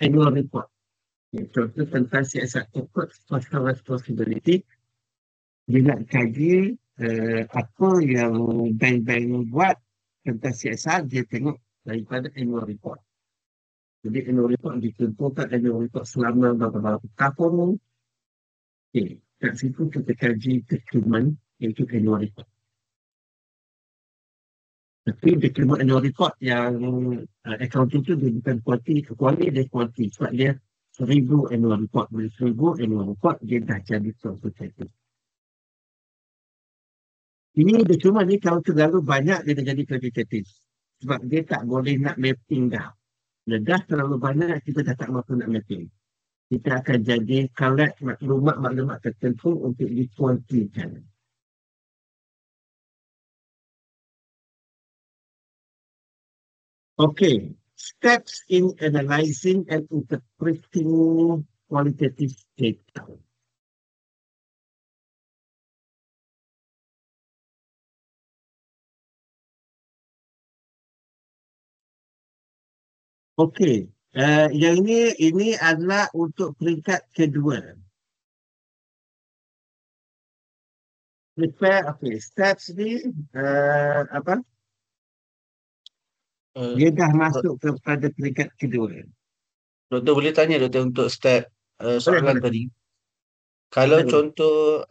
annual report. Contoh tentang siasat corporate social responsibility, dia nak kaji apa yang bank-bank buat tentang siasat, dia tengok daripada annual report. Jadi annual report ditentukan annual report selama beberapa tahun. Okay. Kat situ kita kaji dokumen iaitu annual report. Tapi dokumen annual report yang accounting tu dia bukan kualiti dia kualiti. Sebab dia 1000 annual report. Bila 1000 annual report, dia dah jadi quantitative. Ini dokumen ni kalau terlalu banyak, dia dah jadi quantitative. Sebab dia tak boleh nak mapping dah. Bila dah terlalu banyak, kita dah tak mampu nak mapping. Kita akan jadi collect maklumat tertentu untuk dikuantikan. Okay. Steps in analyzing and interpreting qualitative data. Okey, yang ini adalah untuk peringkat kedua. Prepare, okay, steps ni apa? Dia dah masuk kepada peringkat kedua. Doktor boleh tanya doktor untuk step soalan tadi. Kalau contoh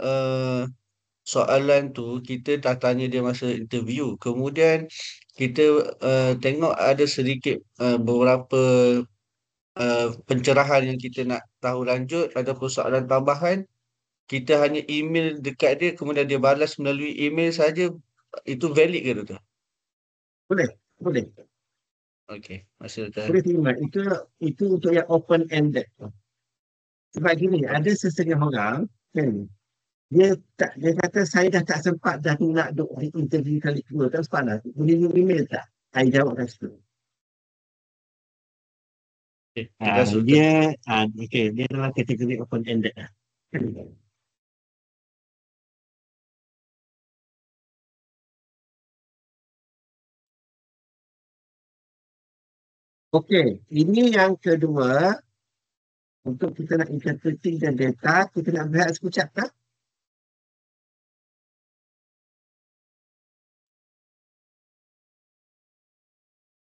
soalan tu kita dah tanya dia masa interview, kemudian kita tengok ada sedikit beberapa pencerahan yang kita nak tahu lanjut ataupun soalan tambahan, kita hanya email dekat dia kemudian dia balas melalui email saja, itu valid ke doktor? Boleh. Okey, masih doktor. Boleh terima. Itu untuk yang open-ended. Sebab gini, ada sesetengah orang kan, dia kata saya dah tak sempat dah nak di interview kali kedua, tak sempat lah. Boleh email tak? Saya jawab kat situ. Dia dalam kategori open-ended lah. Okey, ini yang kedua. Untuk kita nak interpreting dan data, kita nak berehat sekejap tak?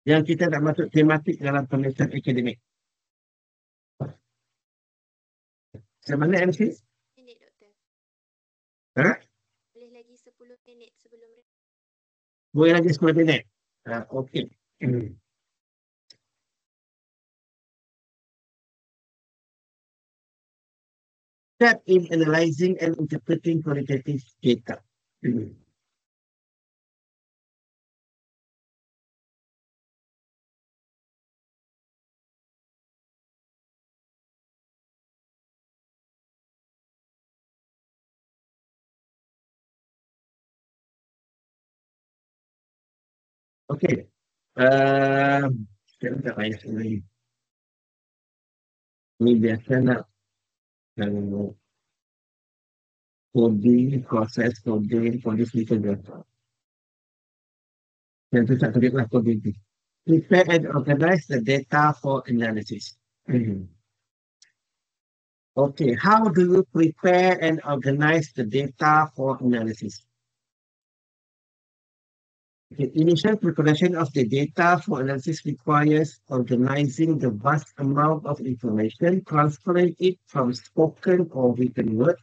yang kita nak masuk tematik dalam penelitian akademik. Macam mana MC? Minit, Doktor. Ha? Boleh lagi 10 minit sebelum Boleh lagi 10 minit. Okey. Step in analyzing and interpreting qualitative data. Okey. Saya tak payah sebenarnya. Ini biasa nak coding, proses coding, kita biasa. Yang tu tak terlihatlah coding tu. Prepare and organize the data for analysis. Okay, how do you prepare and organize the data for analysis? The initial preparation of the data for analysis requires organizing the vast amount of information, transferring it from spoken or written words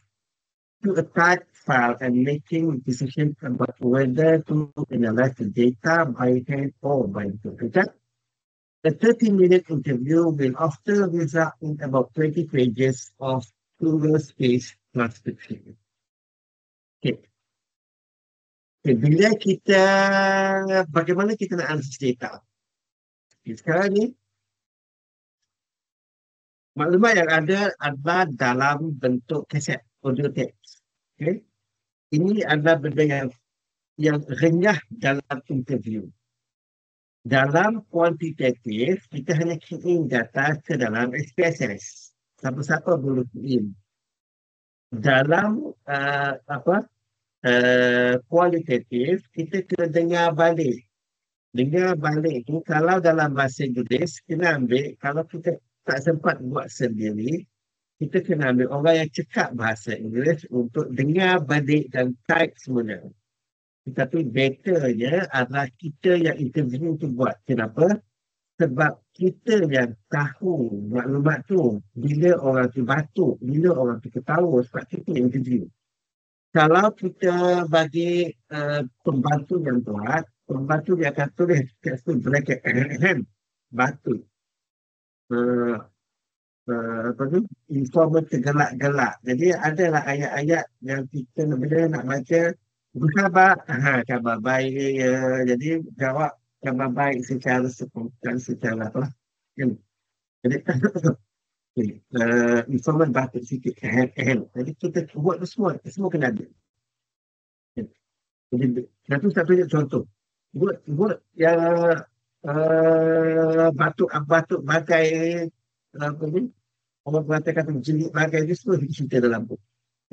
to a typed file and making decisions about whether to analyze the data by hand or by computer. The 30-minute interview will often result in about 20 pages of single-space transcription. Okay. Bila kita, bagaimana kita nak analisis data? Sekarang ni, maklumat yang ada adalah dalam bentuk kaset, audio text. Okay? Ini adalah benda yang renyah dalam interview. Dalam kuantitatif, kita hanya key data ke dalam SPSS. Siapa-siapa boleh key in. Dalam kualitatif, kita kena dengar balik. Dengar balik tu, kalau dalam bahasa Inggeris, kita ambil, kalau kita tak sempat buat sendiri, kita kena ambil orang yang cakap bahasa Inggeris untuk dengar balik dan type semuanya. Tetapi betternya adalah kita yang interview tu buat. Kenapa? Sebab kita yang tahu maklumat tu, bila orang tu batuk, bila orang tu ketawa, sebab kita yang interview. Kalau kita bagi pembantu yang buat, pembantu dia akan tulis kat situ bracket batuk. Apa tu? Informer tergelak-gelak. Jadi adalah ayat-ayat yang kita bila nak baca, berkhabar, khabar baik. Jadi jawab khabar baik secara spontan, secara apa. Jadi informer batuk sikit. Jadi kita buat semua kena ada. Jadi, satu contoh. Buat yang batuk bagai apa ni? Orang mengatakan jerit bagai itu semua cerita dalam buku.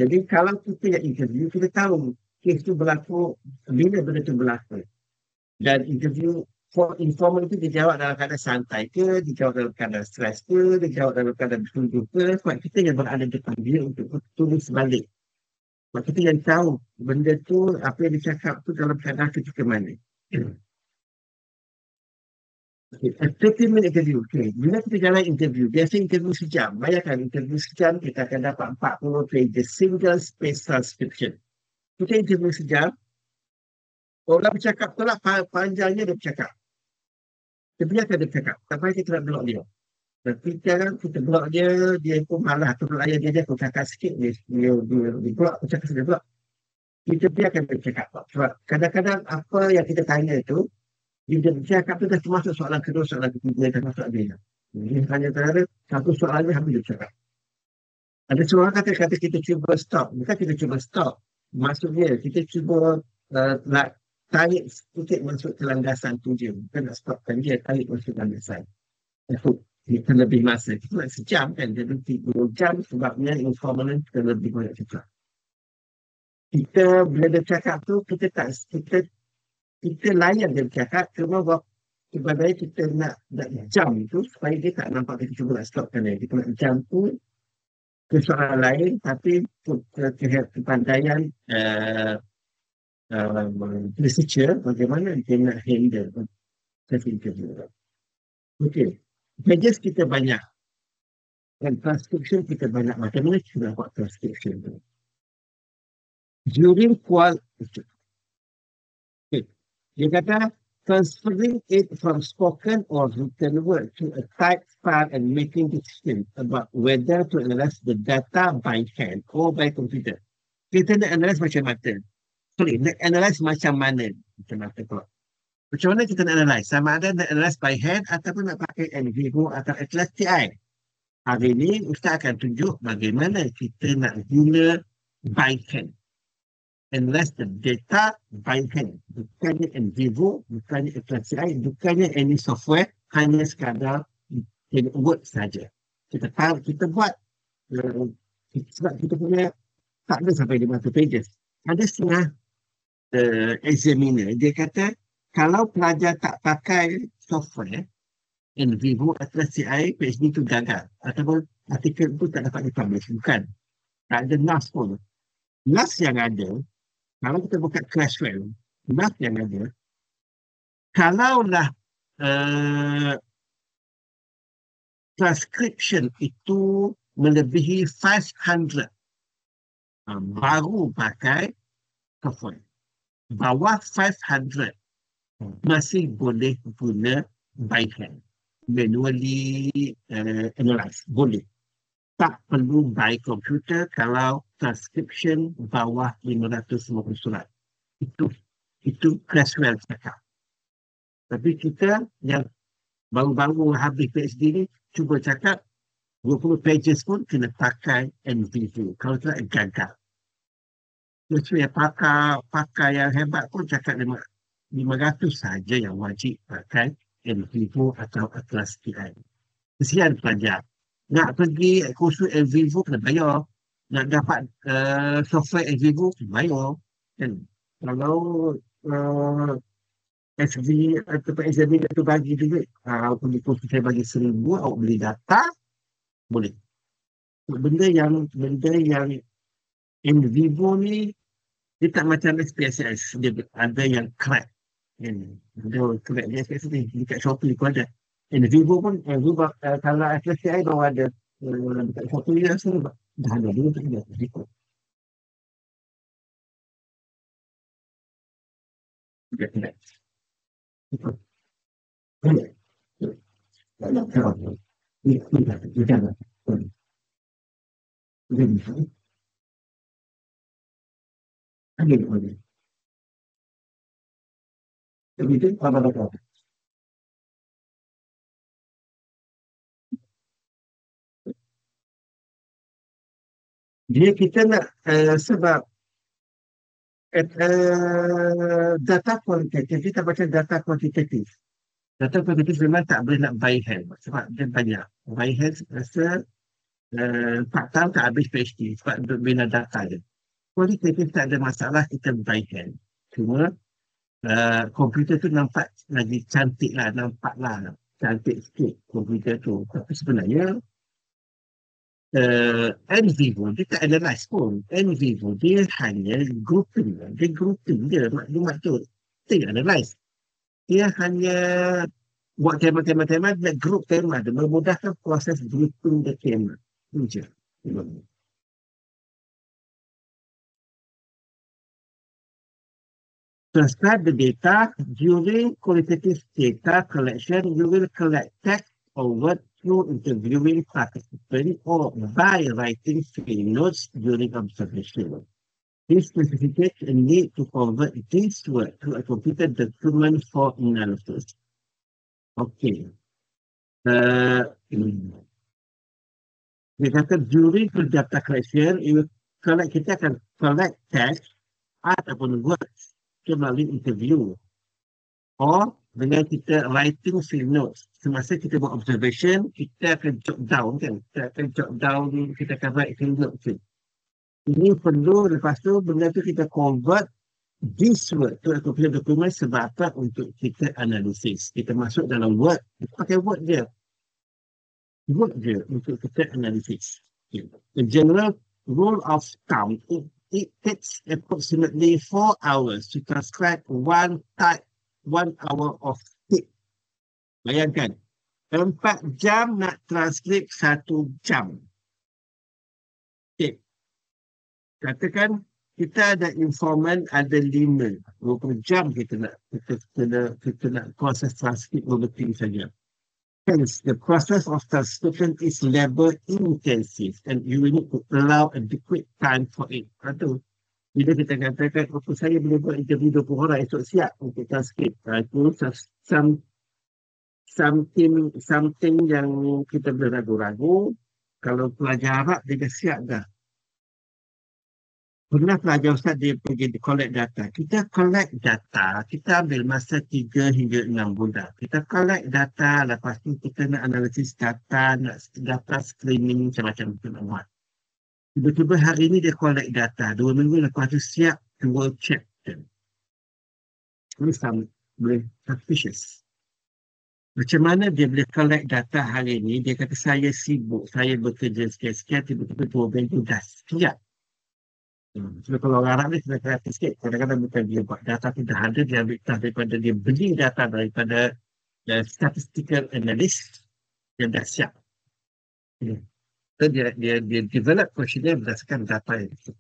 Jadi kalau kita yang interview, kita tahu kes itu berlaku, bila benda itu berlaku. Dan interview for informal itu dijawab dalam keadaan santai ke, dijawab dalam keadaan stres ke, dijawab dalam keadaan bersunjuk ke, sebab kita yang berada depan dia untuk tulis balik. Sebab kita yang tahu benda tu, apa yang dicakap tu dalam keadaan ketika mana. Okay, a 30-minute interview. Okay. Bila kita jalan interview, biasa interview sejam. Bayangkan interview sejam, kita akan dapat 40 pages single space transcription. Kita interview sejam, orang bercakap tu lah, panjangnya dia bercakap. Kita biarkan dia bercakap. Sampai kita nak blok dia. Tapi sekarang kita blok dia, dia pun malah tu layar dia pun cakap sikit, dia blok, cakap sikit blok. Kita biarkan dia bercakap. Sebab kadang-kadang apa yang kita tanya tu, dia bercakap tu dah termasuk soalan kedua, soalan ketiga, dah masuk dia. Jadi hanya terhadap satu soalan ni habis dia bercakap. Ada seorang kata kita cuba stop. Bukan kita cuba stop. Maksudnya kita cuba nak tarik sikit masuk ke landasan tu je. Bukan nak stopkan dia, tarik masuk landasan. Kita lebih masa. Kita nak sejam kan. Jadi 3 jam sebabnya informal kita lebih banyak cakap. Kita bila dia cakap tu, kita layan dia bercakap, cuma sebenarnya kita nak jam tu supaya dia tak nampak kita cuba nak stopkan dia. Kita nak jam tu ke soalan lain, tapi kepandaian researcher bagaimana dia nak handle. sesi interview. Okey. Pages kita banyak. Dan transcription kita banyak. Macam mana kita nak buat transcription tu? During okay. Dia kata, transferring it from spoken or written word to a typed file and making decisions about whether to analyze the data by hand or by computer. Kita nak analyze macam mana? Nak analyze macam mana? Macam mana pula? Macam mana kita nak analyze? Sama ada nak analyze by hand ataupun nak pakai NVivo atau Atlas TI. Hari ini Ustaz akan tunjuk bagaimana kita nak guna by hand. Analyze the data by hand. Bukannya NVivo, bukannya Atlas TI, bukannya any software, hanya sekadar word saja. Kita tahu, kita buat sebab kita punya tak ada sampai 500 pages. Ada setengah examiner, dia kata kalau pelajar tak pakai software NVivo, Atlas TI, PhD itu gagal. Ataupun artikel itu tak dapat dipublish. Bukan. Tak ada NAS pun. NAS yang ada, kalau kita buka Crashwell, NAS yang ada, kalaulah transcription itu melebihi 500, baru pakai software. Bawah 500, masih boleh guna by hand. Manually analyze. Boleh. Tak perlu by computer kalau transcription bawah 550 surat. Itu Crashwell cakap. Tapi kita yang baru-baru habis PhD ni cuba cakap 20 pages pun kena pakai NVivo. Kalau tidak gagal. Sesuai pakar yang hebat pun cakap 500 saja yang wajib pakai NVivo atau Atlas TI. Kesian pelajar. Nak pergi kursus NVivo kena bayar. Nak dapat software NVivo kena bayar. Kan? Kalau SV atau examiner tu bagi duit, pergi kursus saya bagi 1,000, awak beli data, boleh. Benda yang NVivo ni, dia tak macam SPSS. Dia ada yang crack. Dia crack dia SPSS ni. Dekat Shopee pun ada. NVivo pun, kalau Atlas TI baru ada. Dekat Shopee dia rasa dah ada dulu tak ada. Ikut. Ikut. Dia kita nak sebab data kualitatif, kita baca data kuantitatif. Data kuantitatif memang tak boleh nak by hand sebab dia banyak. By hand rasa 4 tahun tak habis PhD sebab untuk bina data je. Kualitatif tak ada masalah, kita by hand. Cuma komputer tu nampak lagi cantik lah, nampak lah cantik sikit komputer tu. Tapi sebenarnya NVivo dia tak analyze pun. NVivo dia hanya grouping. Dia grouping dia maklumat tu. Dia tak analyze. Dia hanya buat tema-tema, dia group tema. Dia memudahkan proses grouping the tema. Itu je. Transcribe the data. During qualitative data collection, you will collect text or word through interviewing participants or by writing field notes during observation. This necessitates a need to convert this word to a computer document for analysis. Okay. Dia kata during the data collection, kita akan collect text ataupun words melalui interview. Or dengan kita writing field notes. Semasa kita buat observation, kita akan jot down kan. Kita akan write field notes. Ini perlu, lepas tu benda tu kita convert this word to a computer document sebab apa? Untuk kita analisis. Kita masuk dalam word, kita pakai word je. Word je untuk kita analisis. The general rule of thumb, it takes approximately 4 hours to transcribe 1 hour of text Bayangkan, 4 jam nak transkrip 1 jam. Okay. Katakan kita ada informan ada 20 jam kita nak proses transkrip berbeting saja. Hence, the process of transcription is labor intensive and you will need to allow adequate time for it. Itu bila kita katakan, saya boleh buat interview 20 orang esok siap untuk transkrip. Itu something yang kita boleh ragu-ragu. Kalau pelajar Arab, dia dah siap dah. Pernah pelajar Ustaz dia pergi collect data. Kita collect data, kita ambil masa 3 hingga 6 bulan. Kita collect data, lepas tu kita nak analisis data, nak data screening macam-macam kita nak buat. Tiba-tiba hari ni dia collect data, 2 minggu lepas tu siap 2 chapter. Ini sama, boleh suspicious. Macam mana dia boleh collect data hari ni, dia kata saya sibuk, saya bekerja sekian-sekian, tiba-tiba 2 minggu dah siap. Sebab kalau orang Arab ni kena kreatif sikit. Kadang-kadang bukan dia buat data tu dah ada, dia ambil daripada dia beli data daripada statistical analyst yang dah siap. So dia develop questionnaire berdasarkan data itu.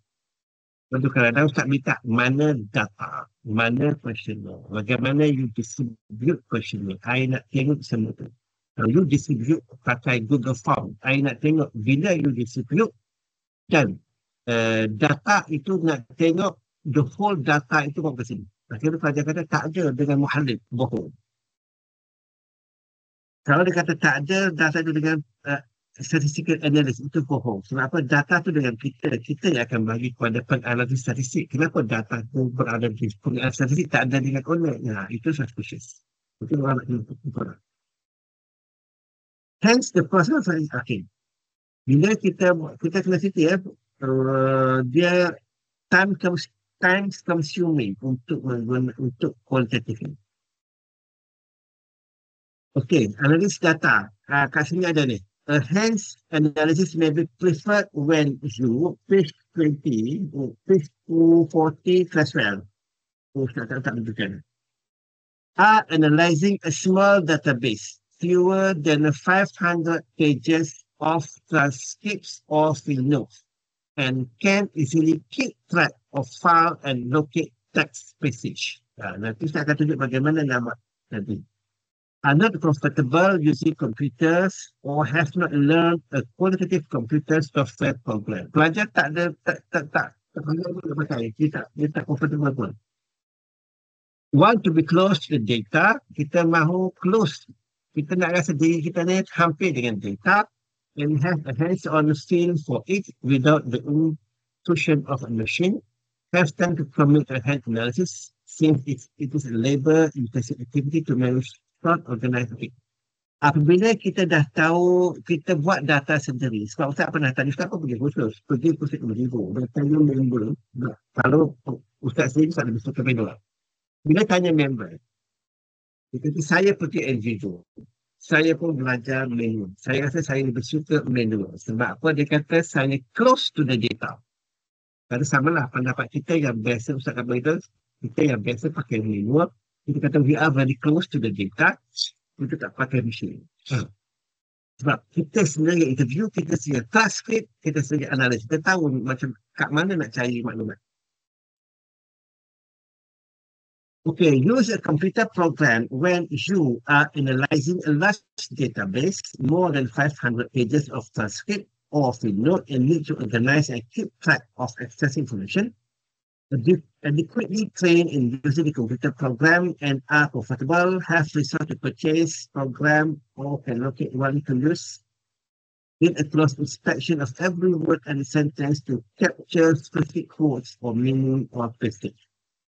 Lepas tu kadang-kadang Ustaz minta mana data, mana questionnaire, bagaimana you distribute questionnaire. I nak tengok semua tu. Kalau you distribute pakai Google Form, I nak tengok bila you distribute dan data itu nak tengok the whole data itu berapa sini. Akhirnya pelajar kata tak ada dengan muhallib, bohong. Kalau dia kata tak ada data itu dengan statistical analysis, itu bohong. Sebab apa? Data itu dengan kita yang akan bagi kepada penganalisis statistik. Kenapa data itu berada di penganalisis statistik tak ada dengan owner? Nah, itu suspicious. Itu orang nak kena. Hence the process is okay. Bila kita kena cerita ya, dia time consuming untuk kualitatif. Okey, analisis data. Kat sini ada ni. Hence, analysis may be preferred when you, page 20, page 240, class 12. Tak tunjukkan. Are analyzing a small database, fewer than 500 pages of transcripts or field notes, and can easily keep track of file and locate text passage. Nanti saya akan tunjuk bagaimana nama nanti. Are not comfortable using computers or have not learned a qualitative computer software program. Pelajar tak pakai, dia tak comfortable pun. Want to be close to the data, kita mahu close. Kita nak rasa diri kita ni hampir dengan data, and have a hands-on feel for it without the intrusion of a machine, have time to commit a hand analysis since it is a labor-intensive activity to manage short organized it. Apabila kita dah tahu, kita buat data sendiri. Sebab Ustaz pernah tanya, Ustaz apa pergi khusus? Pergi khusus beribu. Bila tanya member, kalau Ustaz sendiri, Ustaz lebih suka member. Bila tanya member, kita kata saya pergi individu. Saya pun belajar manual. Saya rasa saya lebih suka manual. Sebab apa? Dia kata saya close to the data. Kerana samalah pendapat kita yang biasa Ustaz kata itu, kita yang biasa pakai manual, kita kata we are very close to the data, kita tak pakai machine. Sebab kita sendiri interview, kita sendiri transcript, kita sendiri analis. Kita tahu macam kat mana nak cari maklumat. Okay, use a computer program when you are analyzing a large database, more than 500 pages of transcript or field note, and need to organize and keep track of access information. Adequately trained in using the computer program and are comfortable, have resources to purchase program or can locate one to use. Need a close inspection of every word and sentence to capture specific quotes or meaning or passage.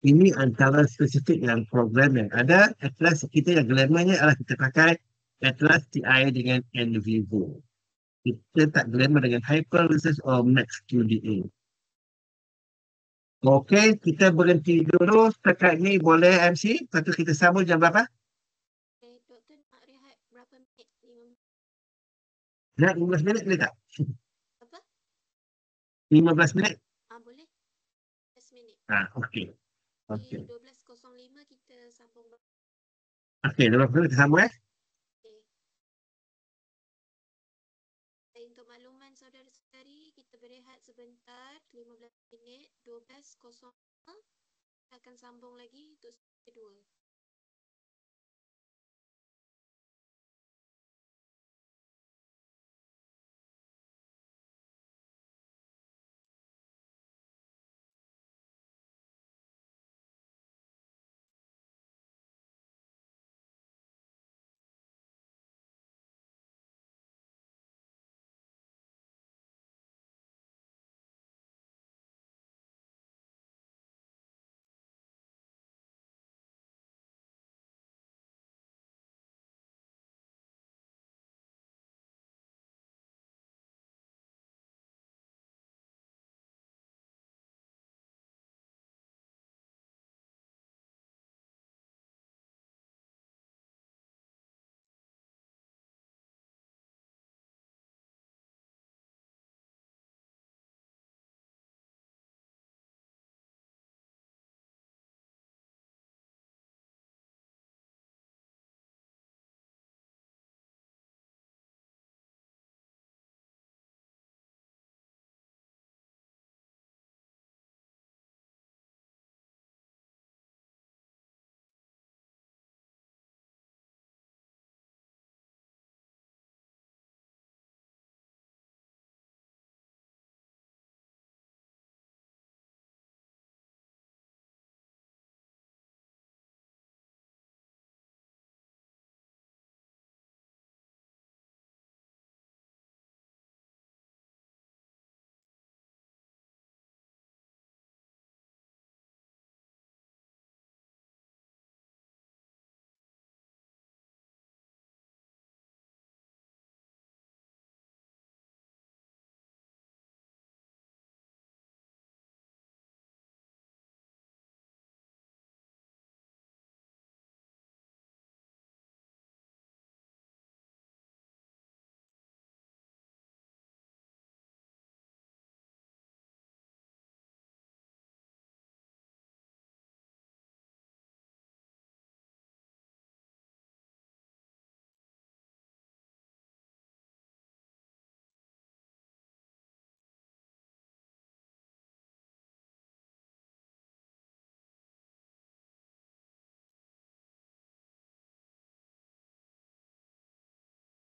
Ini antara spesifik yang program yang ada. Atlas kita yang glamournya adalah kita pakai Atlas TI dengan NVivo. Kita tak glamour dengan Hyperresearch or MaxQDA. Okey, kita berhenti dulu. Setakat ni boleh MC. Lepas tu kita sambung jam berapa? Doktor nak rehat berapa minit? 15 minit boleh tak? Apa? 15 minit? Boleh. 15 minit. Okey. Okey. 12.05 kita sambung. Okey, 12 minit kita sambung 15 minit 12.05 akan sambung lagi untuk sesi kedua.